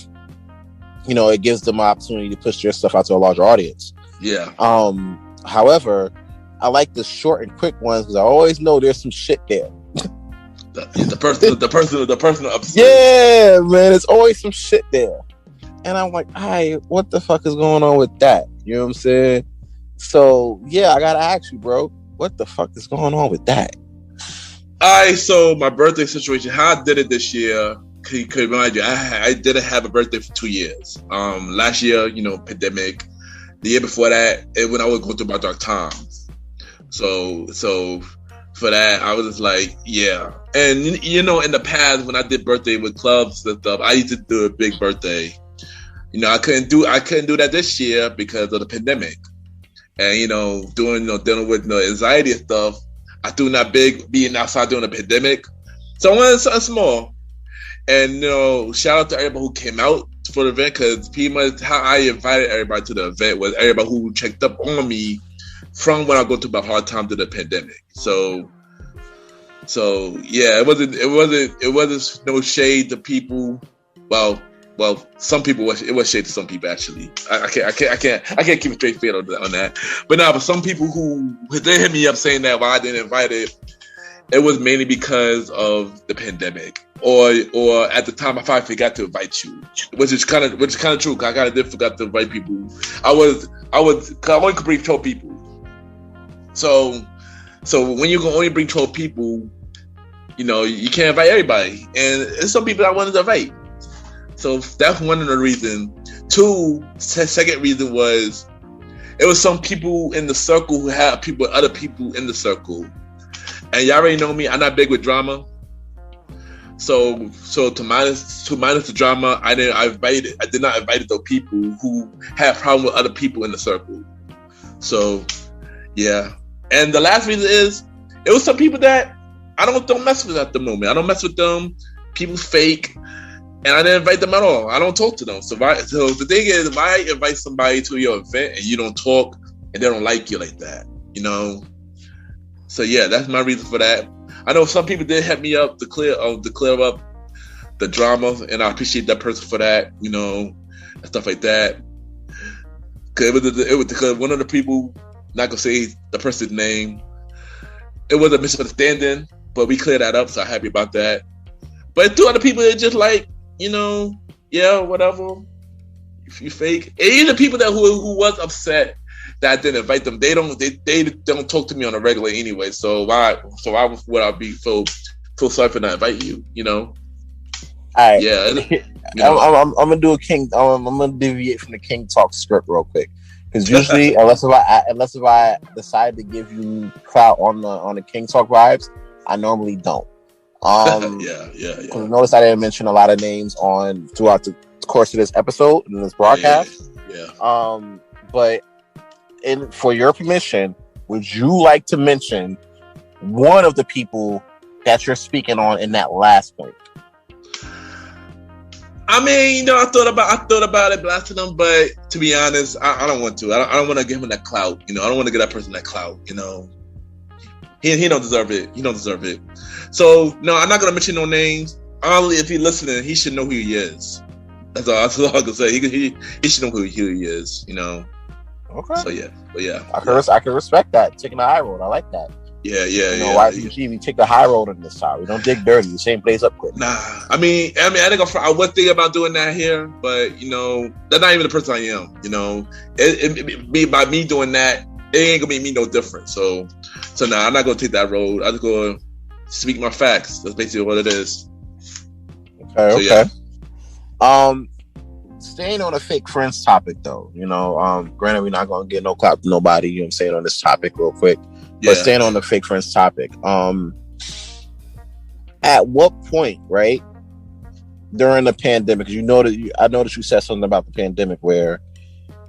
you know, it gives them an opportunity to push their stuff out to a larger audience. Yeah. However, I like the short and quick ones because I always know there's some shit there. The person upstairs. Yeah, man, it's always some shit there. And I'm like, what the fuck is going on with that? You know what I'm saying? So, yeah, I gotta ask you, bro, what the fuck is going on with that? So my birthday situation, how I did it this year, could remind you, I didn't have a birthday for 2 years. Last year, pandemic. The year before that, when I was going through my dark times. So for that, I was just like, yeah. And in the past when I did birthday with clubs and stuff, I used to do a big birthday. I couldn't do that this year because of the pandemic. And dealing with anxiety and stuff. I do not big being outside during the pandemic. So I wanted something small. And shout out to everybody who came out for the event, because pretty much how I invited everybody to the event was everybody who checked up on me from when I go through my hard time to the pandemic. So yeah, it wasn't no shade to people. Well, some people it was shade to some people actually. I can't keep a straight face on that. But some people who they hit me up saying that why I didn't invite it. It was mainly because of the pandemic, or at the time I probably forgot to invite you, which is kind of true. Cause I did forgot to invite people. I only could bring 12 people. So when you can only bring 12 people, you can't invite everybody, and there's some people I wanted to invite. So that's one of the reasons. Second reason was it was some people in the circle who had other people in the circle. And y'all already know me, I'm not big with drama. So to minus the drama, I did not invite those people who had problem with other people in the circle. So yeah. And the last reason is it was some people that I don't mess with at the moment. I don't mess with them. People fake, and I didn't invite them at all. I don't talk to them. So the thing is, why invite somebody to your event and you don't talk and they don't like you like that? So yeah, that's my reason for that. I know some people did hit me up to clear up the drama, and I appreciate that person for that, and stuff like that. Cause it was because one of the people, not gonna say the person's name, it was a misunderstanding, but we cleared that up, so I'm happy about that. But two other people, it's just like, yeah, whatever. If you fake, and even the people that who was upset that I didn't invite them, they don't talk to me on a regular anyway. So why would I be feel sorry for not inviting you? All right. Yeah. I'm gonna do a king. I'm gonna deviate from the king talk script real quick, because usually, unless if I decide to give you clout on the king talk vibes, I normally don't. Yeah. Notice I didn't mention a lot of names throughout the course of this episode and this broadcast. Yeah. But for your permission, would you like to mention one of the people that you're speaking on in that last point? I mean, I thought about it blasting him, but to be honest, I don't want to. I don't want to give him that clout. I don't want to give that person that clout. He don't deserve it. He don't deserve it. So no, I'm not gonna mention no names. Only if he's listening, he should know who he is. That's all I can say. He should know who he is. Okay. So yeah, but yeah, I can respect that. Taking the high road, I like that. Yeah. YPG, we take the high road on this side. We don't dig dirty. The same place up quick. Nah, I mean, I was thinking about doing that here, but that's not even the person I am. By me doing that, it ain't gonna make me no different. So nah, I'm not gonna take that road. I'm just gonna speak my facts. That's basically what it is. Okay. Yeah. Staying on a fake friends topic though, granted we're not gonna get no clout to nobody, saying on this topic real quick. But staying on the fake friends topic, at what point, right, during the pandemic, because I noticed you said something about the pandemic where,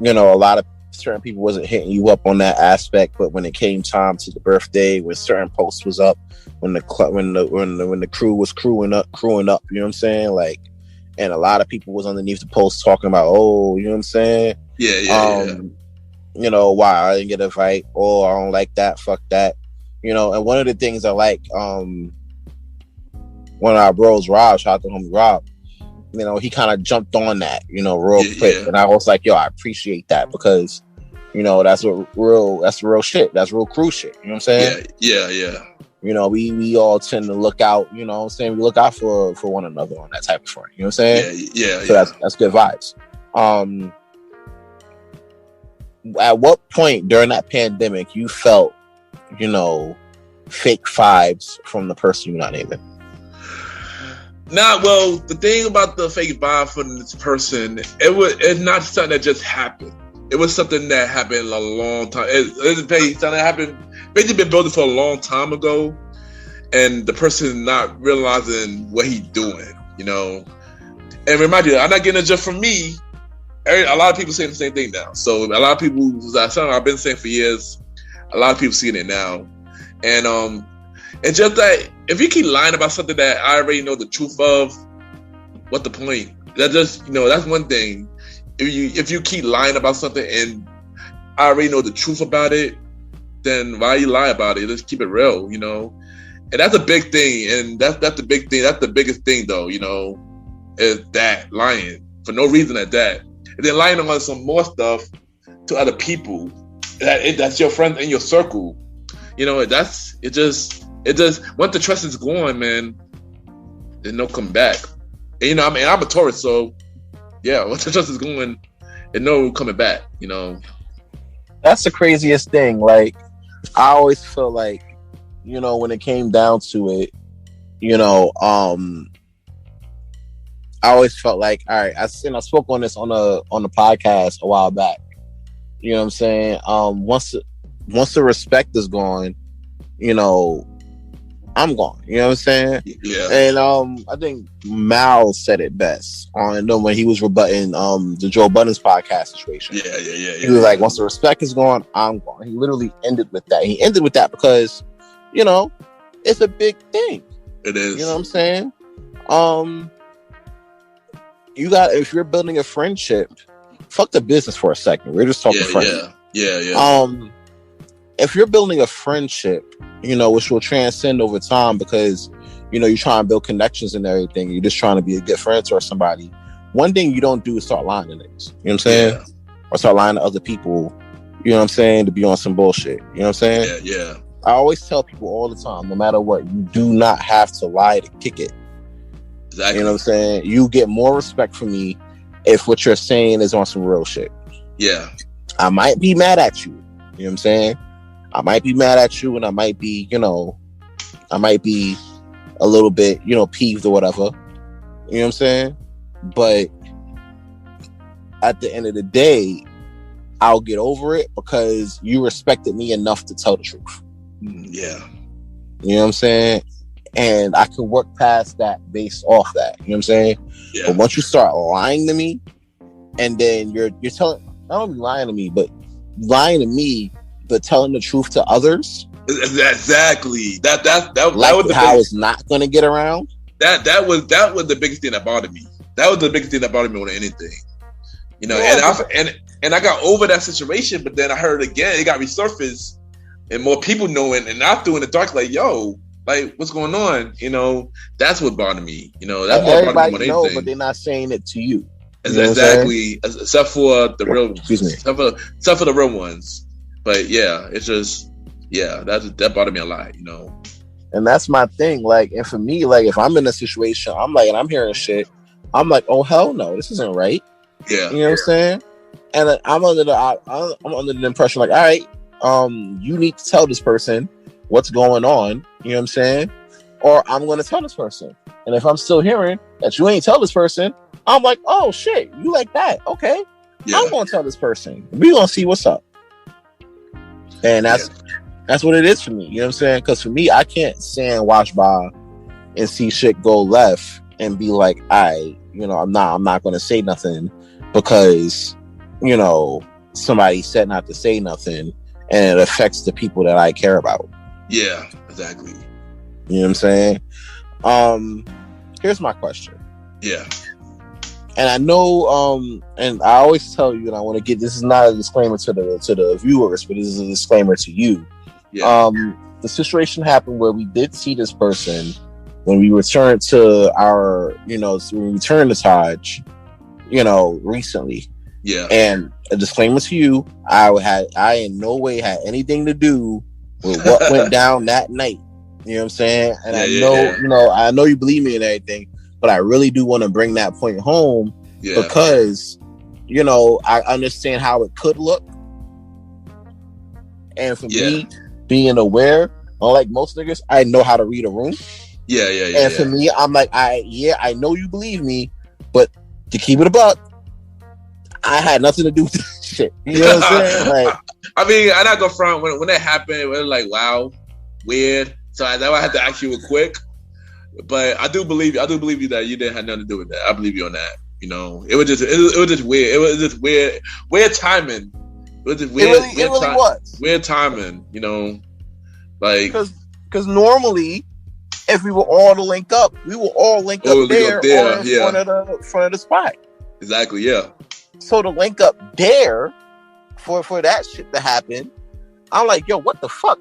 a lot of certain people wasn't hitting you up on that aspect, but when it came time to the birthday, when certain posts was up, when the crew was crewing up, you know what I'm saying? Like, and a lot of people was underneath the post talking about, oh, you know what I'm saying? Yeah. Why I didn't get an invite, oh, I don't like that, fuck that. And one of the things I like, one of our bros, Rob, shout out to homie Rob, he kind of jumped on that, real quick. Yeah. And I was like, yo, I appreciate that, because, that's real shit. That's real crew shit. You know what I'm saying? Yeah. We all tend to look out, you know what I'm saying? We look out for one another on that type of front. You know what I'm saying? Yeah. So that's good vibes. At what point during that pandemic you felt, fake vibes from the person you're not naming? Well, the thing about the fake bond from this person, it's not something that just happened. It was something that happened a long time. It's something that happened, basically been building for a long time ago, and the person not realizing what he's doing, you know. And remind you, I'm not getting it just from me. A lot of people saying the same thing now. So a lot of people, I've been saying for years, a lot of people seeing it now. And it's just that if you keep lying about something that I already know the truth of, what the point? That just, you know, that's one thing. If you keep lying about something and I already know the truth about it, then why you lie about it? Let's keep it real, you know. And that's a big thing, and that's the big thing. That's the biggest thing, though, you know, is that lying for no reason at that, and then lying about some more stuff to other people that's your friends in your circle. You know, it just once the trust is gone, man, there's no coming back. And, you know, I mean, I'm a Taurus, so yeah, once the trust is going, there's no coming back. You know, that's the craziest thing. Like, I always feel like, you know, when it came down to it, you know, I always felt like, all right, I spoke on this on the podcast a while back. You know what I'm saying? Once the respect is gone, you know, I'm gone. You know what I'm saying? Yeah. And I think Mal said it best on when he was rebutting the Joe Budden's podcast situation. Yeah. He was like, once the respect is gone, I'm gone. He literally ended with that. He ended with that because, you know, it's a big thing. It is. You know what I'm saying? If you're building a friendship, fuck the business for a second. We're just talking friends. Yeah. If you're building a friendship, you know, which will transcend over time because, you know, you're trying to build connections and everything. You're just trying to be a good friend to somebody. One thing you don't do is start lying to niggas. You know what I'm saying? Yeah. Or start lying to other people, you know what I'm saying, to be on some bullshit. You know what I'm saying? Yeah. I always tell people all the time, no matter what, you do not have to lie to kick it. Exactly. You know what I'm saying? You get more respect from me if what you're saying is on some real shit. Yeah. I might be mad at you. You know what I'm saying? I might be mad at you and I might be, you know, a little bit, you know, peeved or whatever. You know what I'm saying? But at the end of the day, I'll get over it because you respected me enough to tell the truth. Yeah. You know what I'm saying? And I can work past that based off that. You know what I'm saying? Yeah. But once you start lying to me, and then you're telling, not only lying to me, but lying to me, but telling the truth to others. Exactly. That like was the how it's not going to get around. That was the biggest thing that bothered me. That was the biggest thing that bothered me more than anything. You know, and I got over that situation, but then I heard it again. It got resurfaced, and more people knowing, and I threw in the dark like, yo, like, what's going on? You know, that's what bothered me. You know, that's what bothered me more than anything. But they're not saying it to you. Exactly, except for the real, excuse me, except for the real ones. But yeah, it's just, yeah, that bothered me a lot, you know. And that's my thing. Like, and for me, like, if I'm in a situation, I'm like, and I'm hearing shit, I'm like, oh hell no, this isn't right. Yeah, you know what I'm saying. And I'm under the impression, like, all right, you need to tell this person what's going on. You know what I'm saying? Or I'm going to tell this person. And if I'm still hearing that you ain't tell this person, I'm like, oh shit, you like that? Okay, yeah. I'm going to tell this person. We're going to see what's up. And that's what it is for me. You know what I'm saying? Because for me, I can't stand watch by and see shit go left and be like, you know, I'm not going to say nothing because, you know, somebody said not to say nothing and it affects the people that I care about. Yeah, exactly. You know what I'm saying? Here's my question. Yeah. And I know, and I always tell you, and I want to get, this is not a disclaimer to the viewers, but this is a disclaimer to you. Yeah. The situation happened where we did see this person when we returned to our, you know, when we returned to Taj, you know, recently. Yeah. And a disclaimer to you, I in no way had anything to do with what went down that night. You know what I'm saying? And you know, I know you believe me and everything, but I really do want to bring that point home because, you know, I understand how it could look. And for me, being aware, unlike most niggas, I know how to read a room. And for me, I'm like, I know you believe me, but to keep it a buck, I had nothing to do with this shit. You know what I'm saying? Like, I mean, I'm not gonna front when that happened. It was like, wow, weird. So I had to ask you quick. But I do believe you that you didn't have nothing to do with that. I believe you on that. You know, it was just weird. It was just weird timing. It was just weird. It really was weird timing. You know, like because normally, if we were all to link up, we will all link up there or in front of the spot. Exactly. Yeah. So to link up there for that shit to happen, I'm like, yo, what the fuck?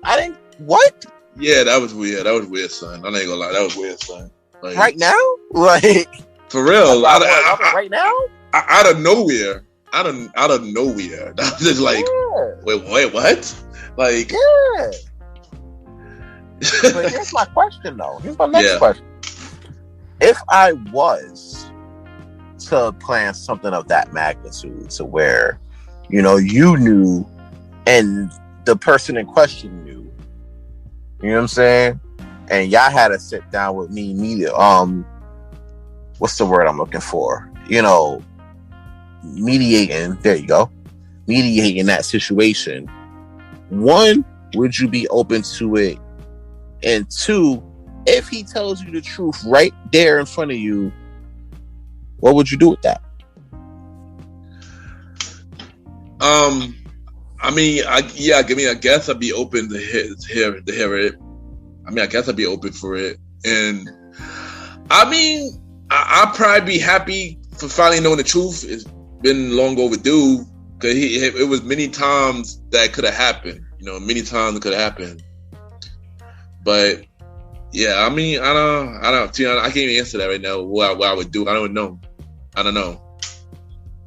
What? Yeah, that was weird. That was weird, son. I ain't gonna lie, that was weird, son. Like, right now, like for real, right now, out of nowhere, out of nowhere. That was just like, wait, what? Like, yeah. But here's my question, though. Here's my next question. If I was to plan something of that magnitude, to where, you know, you knew, and the person in question knew. You know what I'm saying? And y'all had to sit down with me immediately. What's the word I'm looking for? You know, mediating. There you go. Mediating that situation. One, would you be open to it? And two, if he tells you the truth right there in front of you, what would you do with that? I mean, I guess I'd be open to hear it. I mean, I guess I'd be open for it. And I mean, I'd probably be happy for finally knowing the truth. It's been long overdue because it was many times that could have happened. You know, many times it could have happened. But yeah, I mean, I don't. I can't even answer that right now. What I would do, I don't know.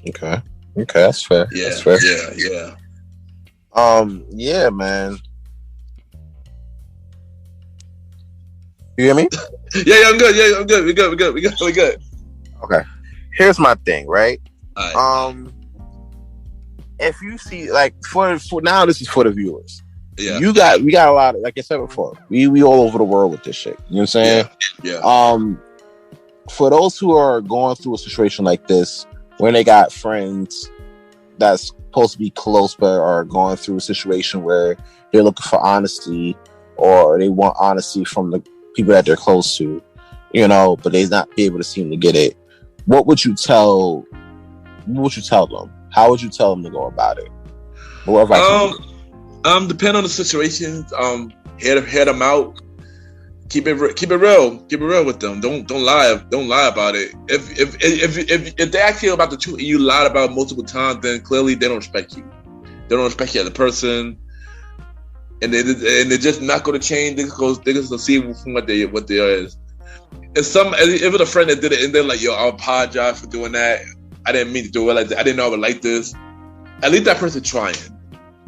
Okay, that's fair. Yeah, that's fair. Yeah. Yeah, man. You hear me? Yeah, I'm good. Yeah, I'm good. We good. Okay. Here's my thing, right? All right. If you see, like, for now, this is for the viewers. Yeah. We got a lot of, like I said before, we all over the world with this shit. You know what I'm saying? Yeah. For those who are going through a situation like this, when they got friends that's supposed to be close but are going through a situation where they're looking for honesty, or they want honesty from the people that they're close to, you know, but they're not able to seem to get it. What would you tell them? How would you tell them to go about it? What advice? Depend on the situations. Hear them out. Keep it real. Keep it real with them. Don't lie. Don't lie about it. If they ask you about the truth and you lied about it multiple times, then clearly they don't respect you. They don't respect you as a person, and they're just not going to change. They're going to see from what they is. If it's a friend that did it and they're like, "Yo, I apologize for doing that. I didn't mean to do it like that. I didn't know I would like this." At least that person trying.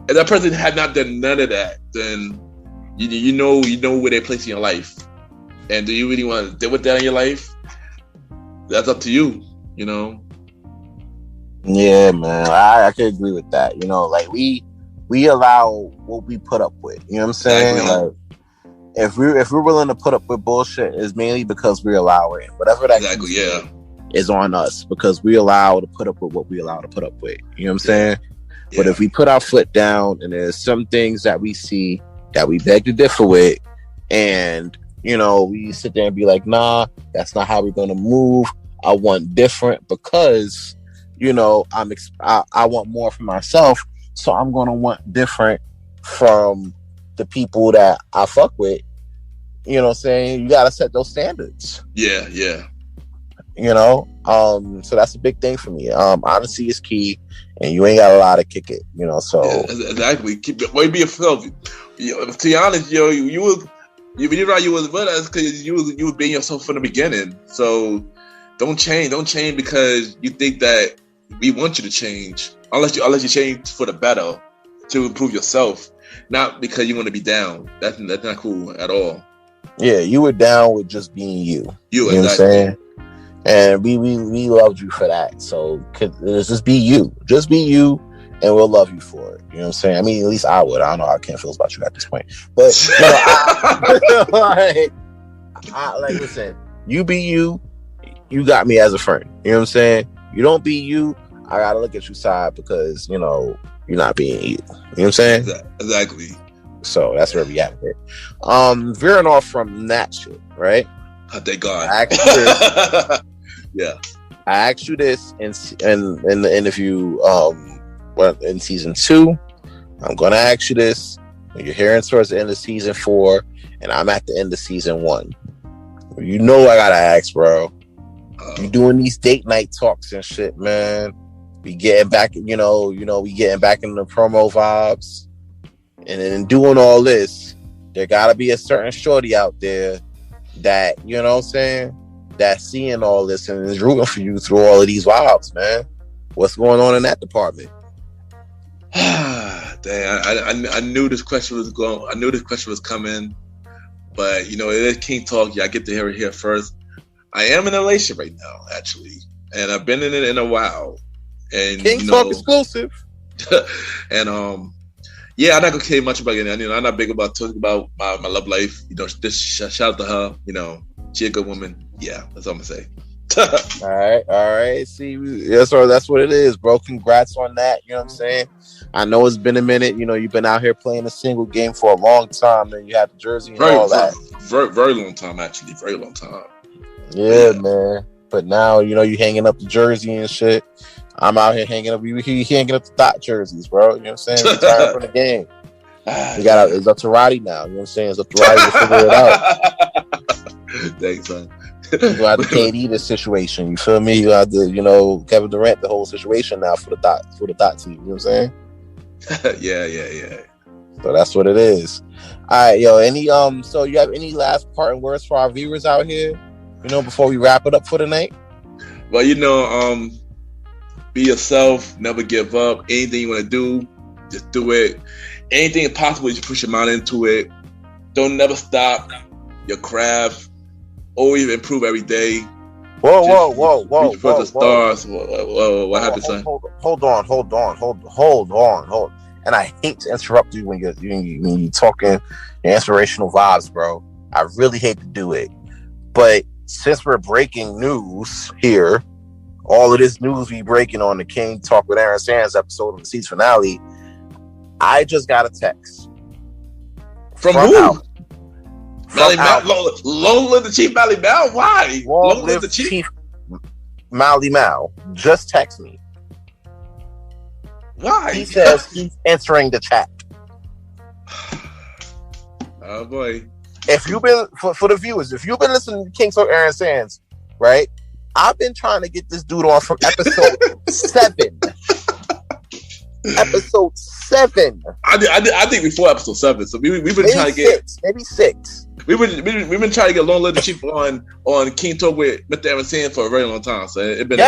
If that person had not done none of that, then you know where they place in your life. And do you really want to deal with that in your life? That's up to you, you know? Yeah, man. I can agree with that. You know, like we allow what we put up with. You know what I'm saying? Exactly. Like if we're willing to put up with bullshit, it's mainly because we allow it. Whatever that is on us, because we allow to put up with what we allow to put up with. You know what I'm saying? Yeah. But if we put our foot down and there's some things that we see that we beg to differ with, and you know, we sit there and be like, nah, that's not how we're gonna move. I want different because, you know, I want more for myself, so I'm gonna want different from the people that I fuck with. You know what I'm saying? You gotta set those standards. Yeah. You know, so that's a big thing for me. Honesty is key, and you ain't got a lot to kick it. You know, so exactly. Keep it. Be yourself. To be honest, yo, you was with us because you was being yourself from the beginning. So don't change because you think that we want you to change. Unless you change for the better to improve yourself, not because you want to be down. That's not cool at all. Yeah, you were down with just being you. You know what I'm saying? And we loved you for that. So just be you. Just be you, and we'll love you for it. You know what I'm saying? I mean, at least I would. I don't know how Ken feels about you at this point. But, you know, Listen, you be you. You got me as a friend. You know what I'm saying? You don't be you. I gotta look at you side because you're not being you. You know what I'm saying? Exactly. So that's where we at with it. Veering off from that shit, right? Oh, thank God. Yeah. I asked you this in the interview in season 2. I'm gonna ask you this when you're hearing towards the end of season 4, and I'm at the end of season 1. You know I gotta ask, bro. You doing these date night talks and shit, man. We getting back, we getting back in the promo vibes. And then doing all this, there gotta be a certain shorty out there that, you know what I'm saying, that's seeing all this and is rooting for you through all of these vibes, man. What's going on in that department? Dang, I knew this question was going. I knew this question was coming, but it is King Talk. Yeah, I get to hear it here first. I am in a relationship right now, actually, and I've been in it in a while. And King Talk exclusive. And yeah, I'm not gonna say much about it. I'm not big about talking about my love life. Just shout out to her. She a good woman. Yeah, that's all I'm gonna say. All right. See, that's what it is, bro. Congrats on that. You know what I'm saying? I know it's been a minute. You've been out here playing a single game for a long time. Then you had the jersey and all that. Very, very long time, actually. Very long time. Yeah, man. But now, you hanging up the jersey and shit. I'm out here hanging up. He hanging up the dot jerseys, bro. You know what I'm saying? Retired from the game. It's up to Roddy now. You know what I'm saying? It's up to Roddy to figure it out. Thanks, son. You got the KD this situation. You feel me? You got the Kevin Durant the whole situation now for the dot team. You know what I'm saying? Yeah. So that's what it is. All right, yo. So you have any last parting words for our viewers out here? Before we wrap it up for the night. Well, be yourself. Never give up. Anything you want to do, just do it. Anything possible, you push your mind into it. Don't never stop your craft. Always improve every day. Whoa. Reach for the stars. What happened, son? Hold on. And I hate to interrupt you when you're talking your inspirational vibes, bro. I really hate to do it. But since we're breaking news here, all of this news we breaking on the King Talk with Aaron Sands episode of the season finale, I just got a text. From who? Long live the Chief Mally Mal? Why? Long live the Chief Mally Mal. Just text me. Why? He says he's entering the chat. Oh boy. If you've been for the viewers, if you've been listening to King Talk Aaron Sands, right? I've been trying to get this dude on from episode 7. Episode 7. I think before episode 7. So we've been trying to get maybe 6. We've been trying to get Long Live the Chief on King Talk with Mr. Aaron Sands for a very long time. So it been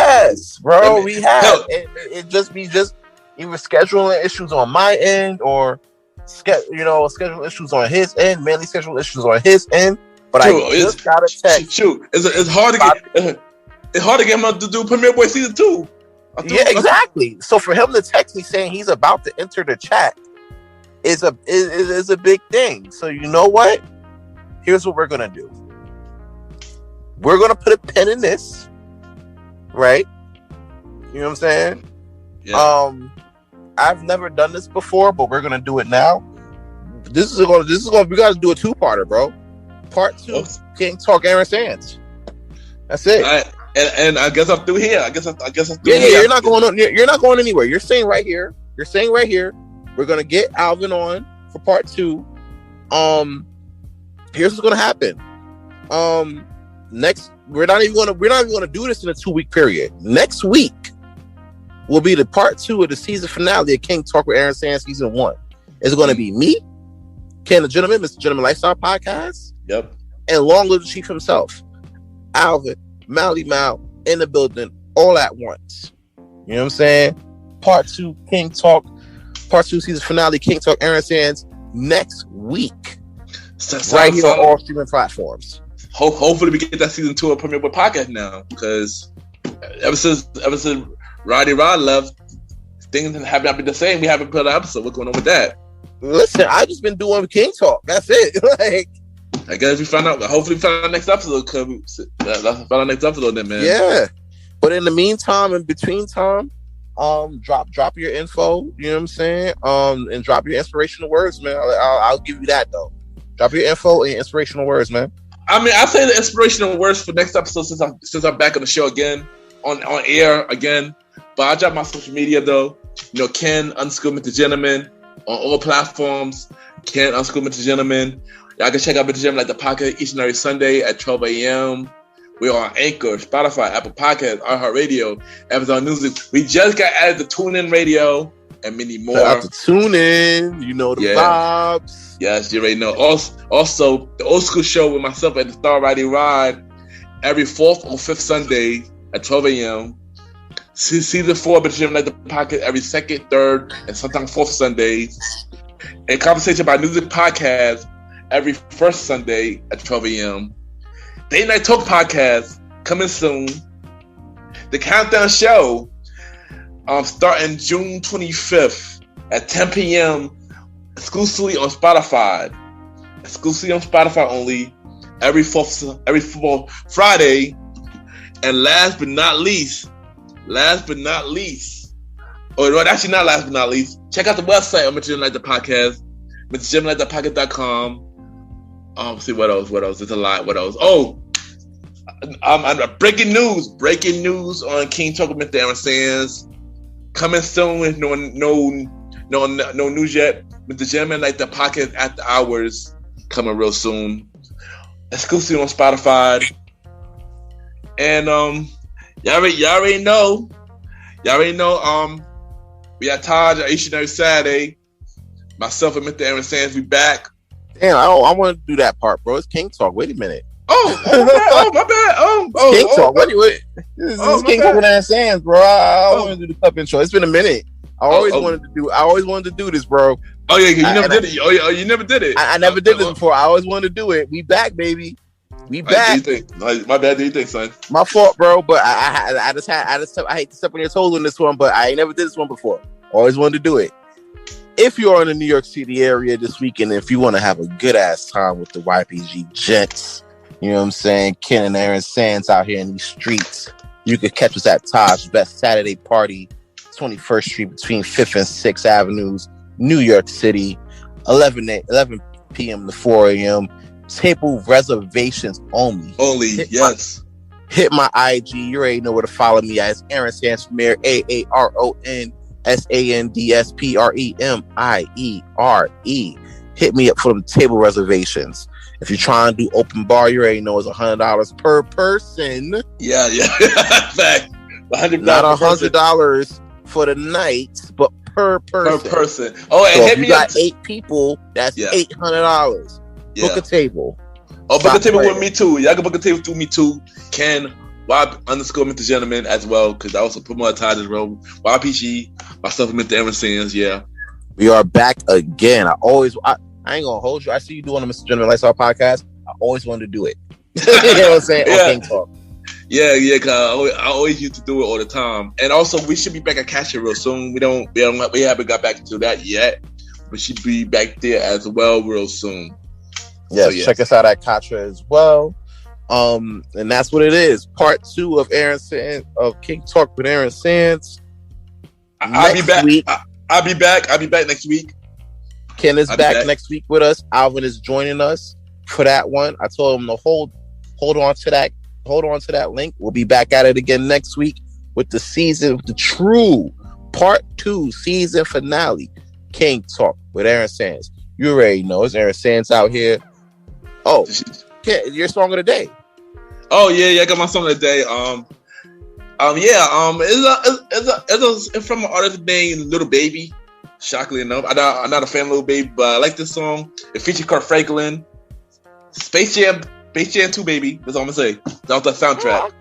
bro. We have it just either scheduling issues on my end or scheduling issues on his end, mainly scheduling issues on his end. But I just got a text. Shoot, it's hard to get him to do Premiere Boy season 2. Yeah, exactly. So for him to text me saying he's about to enter the chat is a big thing. So you know what? Here's what we're gonna do. We're gonna put a pin in this, right? You know what I'm saying? Yeah. I've never done this before, but we're gonna do it now. This is gonna we gotta do a 2-parter, bro. Part 2, King Talk Aaron Sands. That's it. And I guess I'm through here. I guess I'm through here. Yeah, you're not going anywhere. You're staying right here. We're gonna get Alvin on for part 2. Here's what's gonna happen. Next, we're not even gonna do this in a 2-week period. Next week will be the part 2 of the season finale of King Talk with Aaron Sands season 1. It's gonna be me, Ken the Gentleman, Mr. Gentleman Lifestyle Podcast. Yep. And Long Live the Chief himself, Alvin, Mally Mal in the building all at once. You know what I'm saying? Part 2 King Talk, part 2 season finale King Talk Aaron Sands next week. Right here on all streaming platforms. Hopefully we get that season 2 of Premiere Boy Podcast now, because ever since Roddy Rod left, things have not been the same. We haven't put an episode. What's going on with that? Listen, I've just been doing King Talk. That's it. I guess we find out. Hopefully, we find out next episode. Find out next episode, then, man. Yeah, but in the meantime, in between time, drop your info. You know what I'm saying? And drop your inspirational words, man. I'll give you that though. Drop your info and inspirational words, man. I mean, I'll say the inspirational words for next episode since I'm back on the show again, on air again. But I'll drop my social media though. You know, Ken _MrGentleman on all platforms. Ken _MrGentleman. Y'all can check out Mr. Gentleman like the podcast each and every Sunday at 12 a.m. We're on Anchor, Spotify, Apple Podcasts, iHeartRadio, Amazon Music. We just got added to TuneIn Radio and many more. Shout out to TuneIn. You know the vibes. Yes, you already know. Also, the Old School Show with myself at the Star Riding Ride every 4th or 5th Sunday at 12 a.m. Season 4 Mr. Gentleman like the podcast every 2nd, 3rd, and sometimes 4th Sundays. And Conversation by Music Podcast every 1st Sunday at 12 a.m. Day Night Talk Podcast coming soon. The Countdown Show starting June 25th at 10 p.m. exclusively on Spotify. Exclusively on Spotify only. Every fourth Friday. And last but not least. Oh, no, actually not last but not least. Check out the website on Mr. Gentleman Like the Podcast. MrGentlemanLikeThePodcast.com. See what else? There's a lot. What else? Oh, breaking news on King Talk with Mr. Aaron Sands. Coming soon with no news yet. Mr. Gentleman Like the Podcast After Hours coming real soon. Exclusively on Spotify. And y'all already know. We got Taj each and every Saturday. Myself and Mr. Aaron Sands, we back. Damn, I want to do that part, bro. It's King Talk. Wait a minute. My bad. King Talk. Wait. This is King Talk with Aaron Sands, bro. I want to do the cup intro. It's been a minute. I always wanted to do this, bro. Oh yeah, you never did it. Oh, you never did it. I never did this before. I always wanted to do it. We back, baby. We back. My bad. Do you think, son? My fault, bro. But I hate to step on your toes on this one, but I ain't never did this one before. Always wanted to do it. If you are in the New York City area this weekend, if you want to have a good ass time with the YPG gents, you know what I'm saying? Ken and Aaron Sands out here in these streets. You could catch us at Taj's Best Saturday Party, 21st Street between 5th and 6th Avenues, New York City, 11 p.m. to 4 a.m. Table reservations only. Yes. Hit my IG. You already know where to follow me as Aaron Sands Premier, AARONSANDSPREMIERE. Hit me up for them table reservations. If you're trying to do open bar, you already know it's $100 per person. Yeah. Fact. $100 not $100 for the night, but per person. Oh, and so hit if you me got up. 8 people, that's $800. Yeah. Book a table. Oh, book a table with me too. Y'all can book a table through me too. Ken _Mr. Gentleman as well, because I also promote Taj as well. YPG, myself and Mr. Aaron Sands, yeah. We are back again. I ain't gonna hold you. I see you doing the Mr. Gentleman Lifestyle podcast. I always wanted to do it. You know what I'm saying? Yeah. King Talk. Yeah, cause I always used to do it all the time. And also, we should be back at Cassia real soon. We haven't got back to that yet. We should be back there as well real soon. Yes, so, check us out at Katra as well. And that's what it is. Part 2 of King Talk with Aaron Sands. I'll be back. I'll be back next week. Ken is back next week with us. Alvin is joining us for that one. I told him to hold on to that link. We'll be back at it again next week with the true Part 2 season finale. King Talk with Aaron Sands. You already know it's Aaron Sands out here. Oh, your song of the day. Oh yeah, I got my song of the day. It's from an artist named Little Baby. Shockingly enough, I'm not a fan of Little Baby, but I like this song. It features Kurt Franklin. Space Jam 2, baby. That's all I'm gonna say. That was the soundtrack.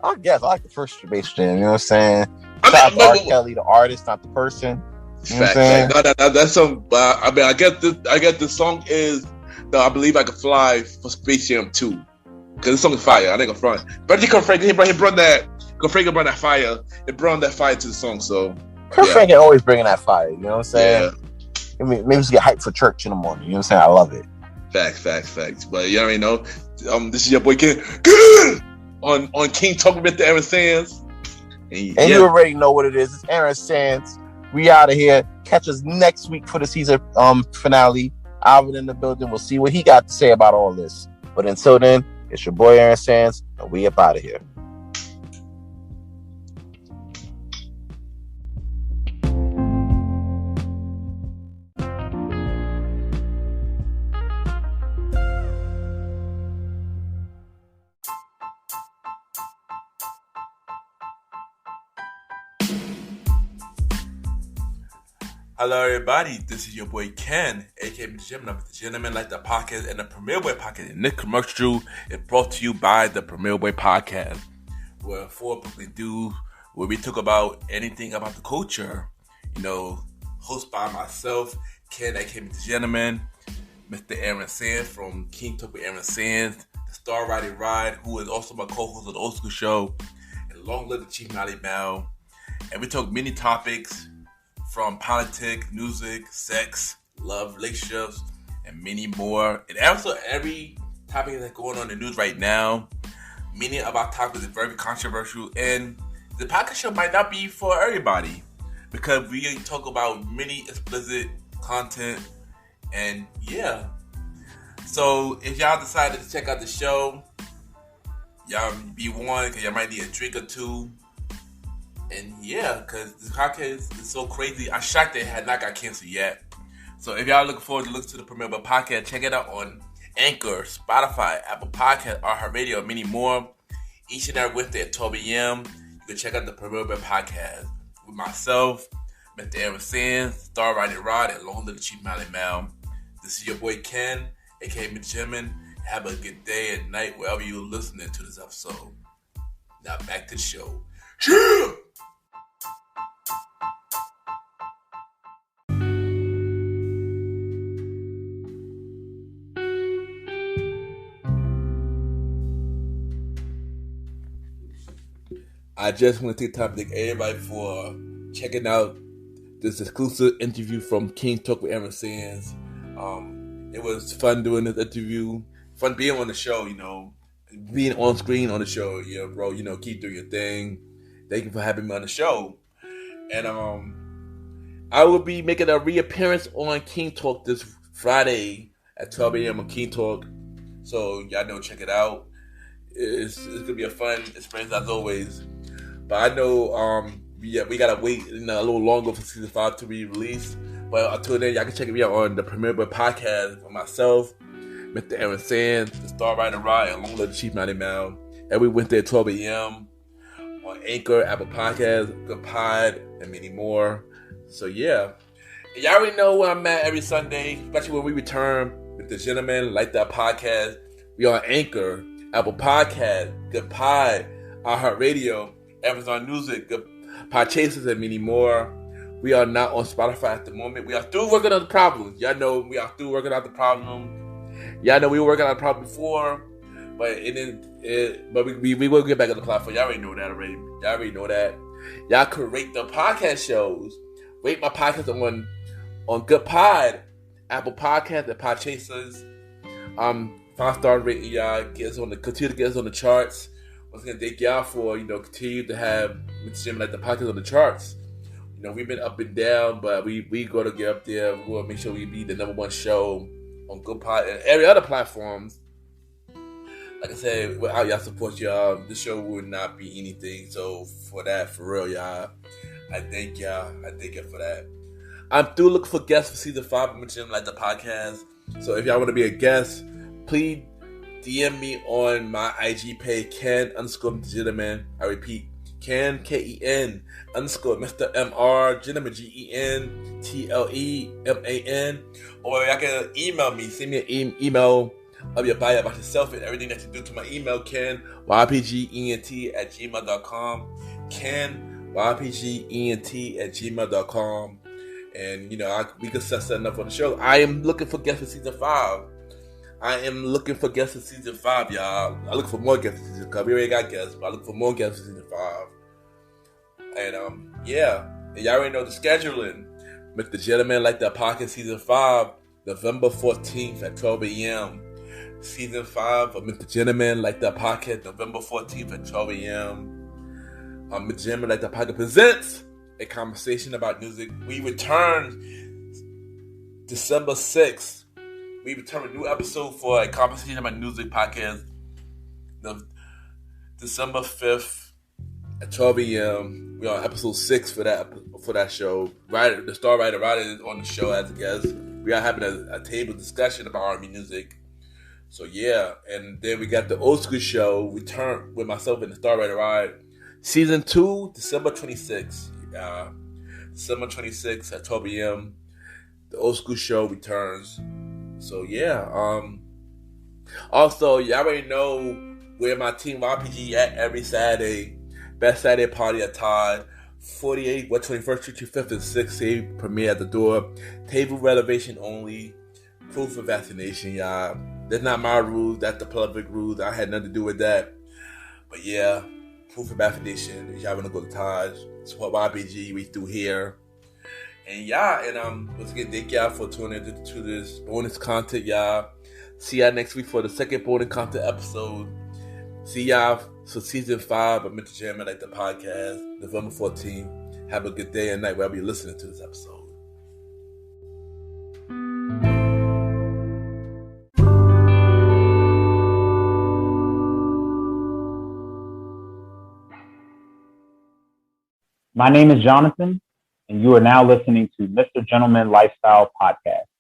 I guess I like the first Space Jam. You know what I'm saying? Shout out to R. Kelly, the artist, not the person. You know what I'm saying? No, that's some. I get this song is. No, I believe I Could Fly for Space Jam 2. Because this song is fire. I think I'm front. But Kurt Franklin, he brought that. Kurt Franklin brought that fire. It brought that fire to the song. So Kurt Franklin always bringing that fire. You know what I'm saying? Yeah. I mean, maybe just get hyped for church in the morning. You know what I'm saying? I love it. Facts. But you already know. This is your boy Ken on King Talk with Mr. Aaron Sands. And you already know what it is. It's Aaron Sands. We out of here. Catch us next week for the season finale. Alvin in the building. We'll see what he got to say about all this. But until then, it's your boy Aaron Sands, and we up out of here. Hello, everybody. This is your boy Ken, aka MrGentleman, like the podcast and the Premier Boy podcast. And this commercial is brought to you by the Premier Boy podcast, where four publicly do where we talk about anything about the culture. Hosted by myself, Ken, aka MrGentleman, Mr. Aaron Sands from King Talk with Aaron Sands, the Star Riding Ride, who is also my co-host of the Old School Show, and Long Live the Chief Nally Bell. And we talk many topics, from politics, music, sex, love, relationships, and many more. And also every topic that's going on in the news right now. Many of our topics are very controversial, and the podcast show might not be for everybody because we talk about many explicit content. And yeah, so if y'all decided to check out the show, y'all be warned because y'all might need a drink or two. And yeah, because this podcast is so crazy. I'm shocked it had not got canceled yet. So if y'all looking forward to listen to the Premier Boy podcast, check it out on Anchor, Spotify, Apple Podcasts, iHeartRadio, and many more. Each and every Wednesday at 12 a.m. You can check out the Premier Boy podcast with myself, Mr. Aaron Sands, Star Riding Rod, and Long Live the Chief Nally Bell. This is your boy Ken, aka MrGentleman. Have a good day and night wherever you're listening to this episode. Now back to the show. Yeah! I just want to take time to thank everybody for checking out this exclusive interview from King Talk with Aaron Sands. It was fun doing this interview, fun being on the show, being on screen on the show. Yeah, bro, keep doing your thing. Thank you for having me on the show. And I will be making a reappearance on King Talk this Friday at 12 a.m. on King Talk. So y'all know, check it out. It's gonna be a fun experience as always. But I know we gotta wait a little longer for season 5 to be released. But until then, y'all can check me out on the Premier Boy podcast with myself, Mr. Aaron Sands, the Star Riding Ride, and Long Live the Chief Nally Bell. Every Wednesday at 12 a.m. on Anchor, Apple Podcasts, Good Pod, and many more. So yeah, and y'all already know where I'm at every Sunday, especially when we return with the Gentleman Like That podcast. We on Anchor, Apple Podcasts, Good Pod, iHeartRadio, Amazon Music, Good Podchasers, and many more. We are not on Spotify at the moment. We are still working on the problem. Y'all know we are still working out the problem. Y'all know we were working on the problem before, but we will get back on the platform. Y'all already know that already. Y'all already know that. Y'all could rate the podcast shows. Rate my podcast on Good Pod, Apple Podcasts, and Podchasers. 5-star rating, y'all. Continue to get us on the charts. Once again, thank y'all for continue to have MrGentleman Like the podcast on the charts. We've been up and down, but we got to get up there. We want to make sure we be the number one show on Good Pod and every other platforms. Like I said, without y'all support, y'all, the show would not be anything. So for that, for real, y'all, I thank y'all. I thank you for that. I'm still looking for guests for season 5 of MrGentleman Like the podcast. So if y'all want to be a guest, please DM me on my IG page, Ken_MrGentleman. I repeat, Ken, Ken _Mr. MR Gentleman, GENTLEMAN. Or y'all can email me, send me an email of your bio about yourself and everything that you do to my email, Ken YPGENT@gmail.com. Ken YPGENT@gmail.com. And we can set something up on the show. I am looking for guests for season 5. Y'all. I look for more guests for season 5. We already got guests, but I look for more guests for season 5. And yeah, and y'all already know the scheduling. MrGentleman Like That podcast season 5 November 14th at 12 a.m. Season 5 of MrGentleman, like that podcast, November 14th at 12 a.m. MrGentleman, like that podcast presents a conversation about music. We return December 6th. We return a new episode for a conversation about music podcast. December 5th at 12 a.m. We're on episode 6 for that show. The star writer is on the show as a guest. We are having a table discussion about R&B music. So yeah, and then we got the old school show return with myself and the star writer ride. Season 2, December 26th. December 26th at 12 a.m. The old school show returns. So yeah. Also, y'all already know where my team RPG at every Saturday. Best Saturday party at Todd. 48 West 21st Street, 5th and 6th. Premiere at the door. Table reservation only. Proof of vaccination, y'all. That's not my rules. That's the public rules. I had nothing to do with that. But yeah, proof of vaccination. If y'all want to go to Todd, support RPG. We through here. And yeah, and once again, thank y'all for tuning in to this bonus content, y'all. See y'all next week for the second bonus content episode. See y'all for season 5 of MrGentleman, like the podcast, November 14th. Have a good day and night wherever you're listening to this episode. My name is Jonathan, and you are now listening to MrGentleman Lifestyle Podcast.